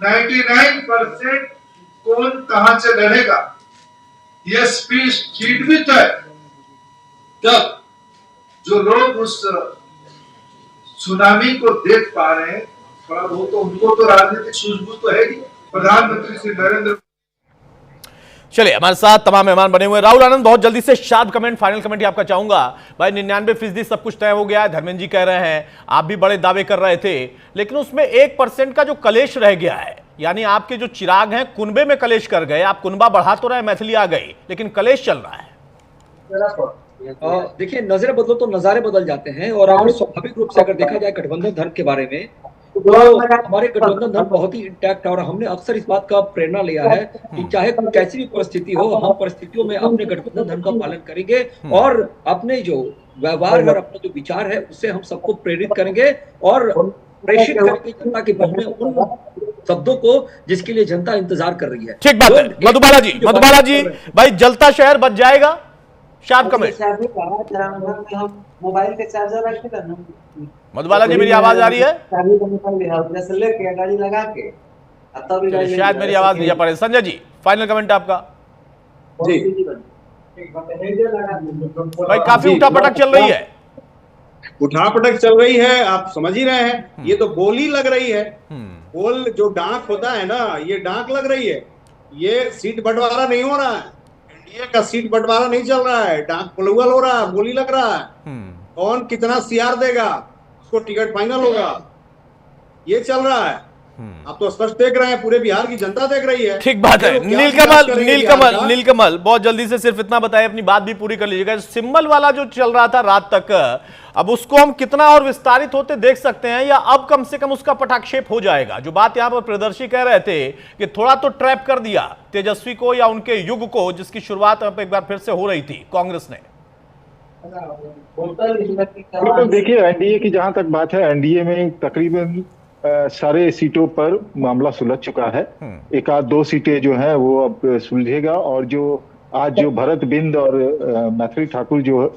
99% कौन कहां से लड़ेगा, यह सीट भी तय। तब जो लोग उस सुनामी को देख पा रहे हैं, थोड़ा बहुत तो उनको तो राजनीतिक सूझबूझ तो है ही। प्रधानमंत्री श्री नरेंद्र। चलिए, हमारे साथ तमाम मेहमान बने हुए। राहुल आनंद, बहुत जल्दी से शार्प कमेंट, फाइनल कमेंट आपका चाहूंगा। भाई 99% सब कुछ तय हो गया है, धर्मेंद्र जी कह रहे हैं, आप भी बड़े दावे कर रहे थे, लेकिन उसमें 1% का जो कलेश रह गया है, यानी आपके जो चिराग हैं कुनबे में कलेश कर गए। आप कुनबा बढ़ा तो रहे, मैथिली आ गई, लेकिन कलेश चल रहा है। देखिए, नजरें बदलो तो नजारे बदल जाते हैं, और अगर स्वाभाविक रूप से अगर देखा जाए गठबंधन धर्म के बारे में, तो हमारे गठबंधन धर्म बहुत ही इंटैक्ट है, और हमने अक्सर इस बात का प्रेरणा लिया है कि चाहे कैसी भी परिस्थिति हो, हम परिस्थितियों में अपने गठबंधन धर्म का पालन करेंगे, और अपने जो व्यवहार और अपना जो विचार है उससे हम सबको प्रेरित करेंगे और प्रेषित करेंगे जनता के बीच में उन शब्दों को जिसके लिए जनता इंतजार कर रही है। ठीक बात है। मधुबाला जी, भाई जलता शहर बच जाएगा, शार्प कमेंट। मोबाइल के चार्जर रख के ना, मधुबाला जी मेरी आवाज आ रही है? गाड़ी लगा के शायद मेरी आवाज नहीं आ पा रही। संजय जी, फाइनल कमेंट आपका। जी भाई काफी उठापटक चल रही है। उठापटक चल रही है, आप समझ ही रहे हैं। ये तो बोली लग रही है, बोल जो डांक होता है ना, ये डांक लग रही है। ये सीट बंटवारा नहीं हो रहा है, एनडीए का सीट बंटवारा नहीं चल रहा है, डांक पुलवल हो रहा है, बोली लग रहा है। कौन कितना सीआर देगा, उसको टिकट फाइनल होगा, ये चल रहा है। आप तो स्पष्ट देख रहे हैं, पूरे बिहार की जनता देख रही है। ठीक बात है। नीलकमल बहुत जल्दी से सिर्फ इतना बताइए, अपनी बात भी पूरी कर लीजिएगा। सिंबल वाला जो चल रहा था रात तक, अब उसको हम कितना और विस्तारित होते देख सकते हैं, या अब कम से कम उसका पटाक्षेप हो जाएगा? जो बात यहाँ पर प्रदर्शी कह रहे थे कि थोड़ा तो ट्रैप कर दिया तेजस्वी को या उनके युग को, जिसकी शुरुआत एक बार फिर से हो रही थी कांग्रेस ने। बिल्कुल, देखिए एनडीए की जहां तक बात है, एनडीए में तकरीबन सारे सीटों पर मामला सुलझ चुका है। एक आध दो सीटें जो हैं वो अब सुलझेगा, और जो आज जो भरत बिंद और मैथिली ठाकुर जो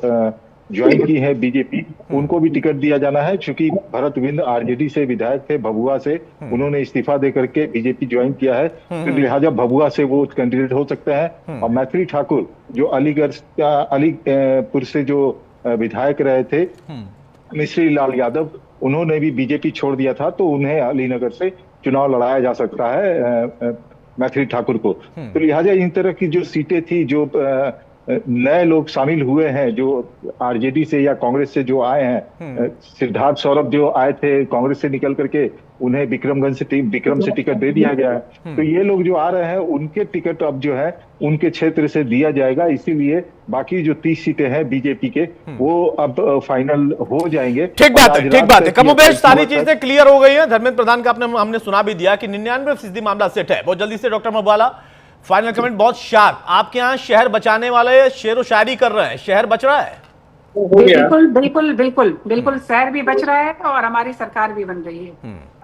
ज्वाइन की है बीजेपी, उनको भी टिकट दिया जाना है। क्योंकि भरत बिंद आरजेडी से विधायक थे, भभुआ से, उन्होंने इस्तीफा दे करके बीजेपी ज्वाइन किया है, तो लिहाजा भभुआ से वो कैंडिडेट हो सकते हैं। और मैथिली ठाकुर जो अलीपुर से जो विधायक रहे थे, मिश्री लाल यादव, उन्होंने भी बीजेपी छोड़ दिया था, तो उन्हें अलीनगर से चुनाव लड़ाया जा सकता है मैथिली ठाकुर को। तो लिहाजा इन तरह की जो सीटें थी, जो नए लोग शामिल हुए हैं, जो आरजेडी से या कांग्रेस से जो आए हैं, सिद्धार्थ सौरभ जो आए थे कांग्रेस से निकल करके, उन्हें विक्रम से टिकट दे दिया गया है। तो ये लोग जो आ रहे हैं, उनके टिकट अब जो है उनके क्षेत्र से दिया जाएगा। इसीलिए बाकी जो 30 सीटें हैं बीजेपी के, वो अब फाइनल हो जाएंगे। ठीक बात है। कमोबेश सारी चीजें क्लियर हो गई हैं। धर्मेंद्र प्रधान का हमने सुना भी दिया कि 99% मामला सेट है। बहुत जल्दी से डॉक्टर मधुबाला, फाइनल कमेंट बहुत शार्प। आपके यहाँ शहर बचाने वाले शेर व शायरी कर रहे हैं, शहर बच रहा है? बिल्कुल शहर भी बच रहा है और हमारी सरकार भी बन रही है।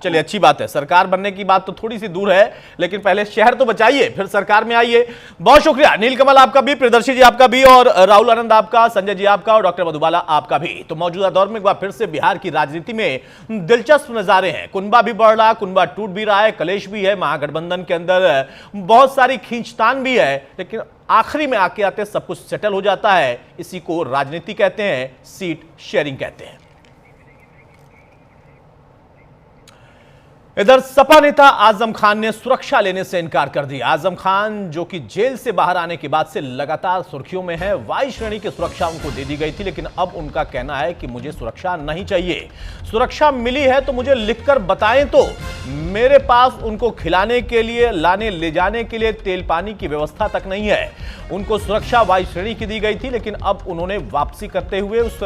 चलिए, अच्छी बात है। सरकार बनने की बात तो थोड़ी सी दूर है, लेकिन पहले शहर तो बचाइए, फिर सरकार में आइए। बहुत शुक्रिया नीलकमल आपका भी, प्रियदर्शी जी आपका भी, और राहुल आनंद आपका, संजय जी आपका, और डॉक्टर मधुबाला आपका भी। तो मौजूदा दौर में एक बार फिर से बिहार की राजनीति में दिलचस्प नजारे हैं। कुनबा भी बढ़ रहा, कुनबा टूट भी रहा है, कलेश भी है, महागठबंधन के अंदर बहुत सारी खींचतान भी है, लेकिन आखिरी में आके आते सब कुछ सेटल हो जाता है। इसी को राजनीति कहते हैं, सीट शेयरिंग कहते हैं। इधर सपा नेता आजम खान ने सुरक्षा लेने से इनकार कर दिया। आजम खान जो कि जेल से बाहर आने के बाद से लगातार सुर्खियों में है, वाई श्रेणी की सुरक्षा उनको दे दी गई थी, लेकिन अब उनका कहना है कि मुझे सुरक्षा नहीं चाहिए। सुरक्षा मिली है तो मुझे लिखकर बताएं, तो मेरे पास उनको खिलाने के लिए, लाने ले जाने के लिए तेल पानी की व्यवस्था तक नहीं है। उनको सुरक्षा वाई श्रेणी की दी गई थी, लेकिन अब उन्होंने वापसी करते हुए उस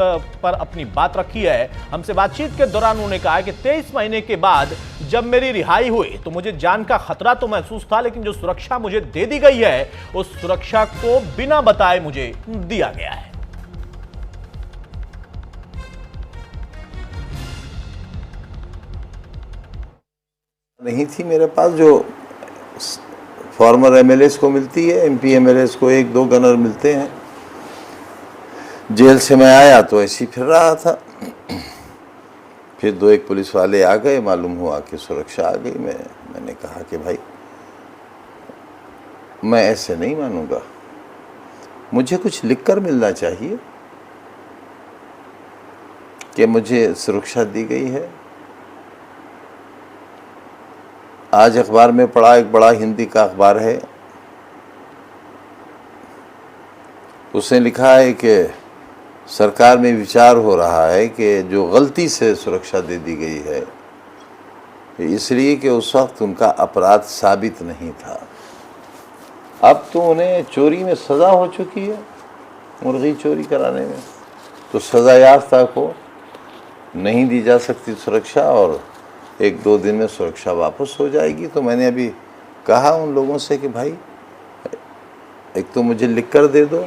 पर अपनी बात रखी है। हमसे बातचीत के दौरान उन्होंने कहा कि 23 महीने के बाद जब मेरी रिहाई हुई तो मुझे जान का खतरा तो महसूस था, लेकिन जो सुरक्षा मुझे दे दी गई है, उस सुरक्षा को बिना बताए मुझे दिया गया है। नहीं थी मेरे पास, जो फॉर्मर एमएलएस को मिलती है, एमपी एमएलएस को 1-2 गनर मिलते हैं। जेल से मैं आया तो ऐसे ही फिर रहा था, फिर 2-1 पुलिस वाले आ गए, मालूम हुआ कि सुरक्षा आ गई। मैंने कहा कि भाई मैं ऐसे नहीं मानूंगा, मुझे कुछ लिखकर मिलना चाहिए कि मुझे सुरक्षा दी गई है। आज अखबार में पढ़ा, एक बड़ा हिंदी का अखबार है, उसने लिखा है कि सरकार में विचार हो रहा है कि जो गलती से सुरक्षा दे दी गई है इसलिए कि उस वक्त उनका अपराध साबित नहीं था। अब तो उन्हें चोरी में सज़ा हो चुकी है, मुर्गी चोरी कराने में, तो सज़ा याफ्ता को नहीं दी जा सकती सुरक्षा और 1-2 दिन में सुरक्षा वापस हो जाएगी। तो मैंने अभी कहा उन लोगों से कि भाई एक तो मुझे लिख कर दे दो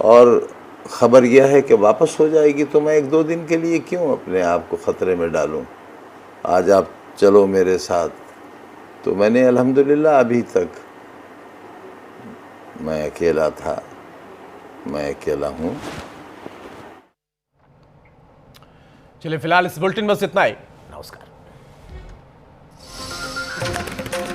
और ख़बर यह है कि वापस हो जाएगी, तो मैं 1-2 दिन के लिए क्यों अपने आप को ख़तरे में डालूं। आज आप चलो मेरे साथ। तो मैंने अल्हम्दुलिल्लाह अभी तक मैं अकेला था, मैं अकेला हूँ। चलिए फिलहाल इस बुलेटिन बस इतना ही।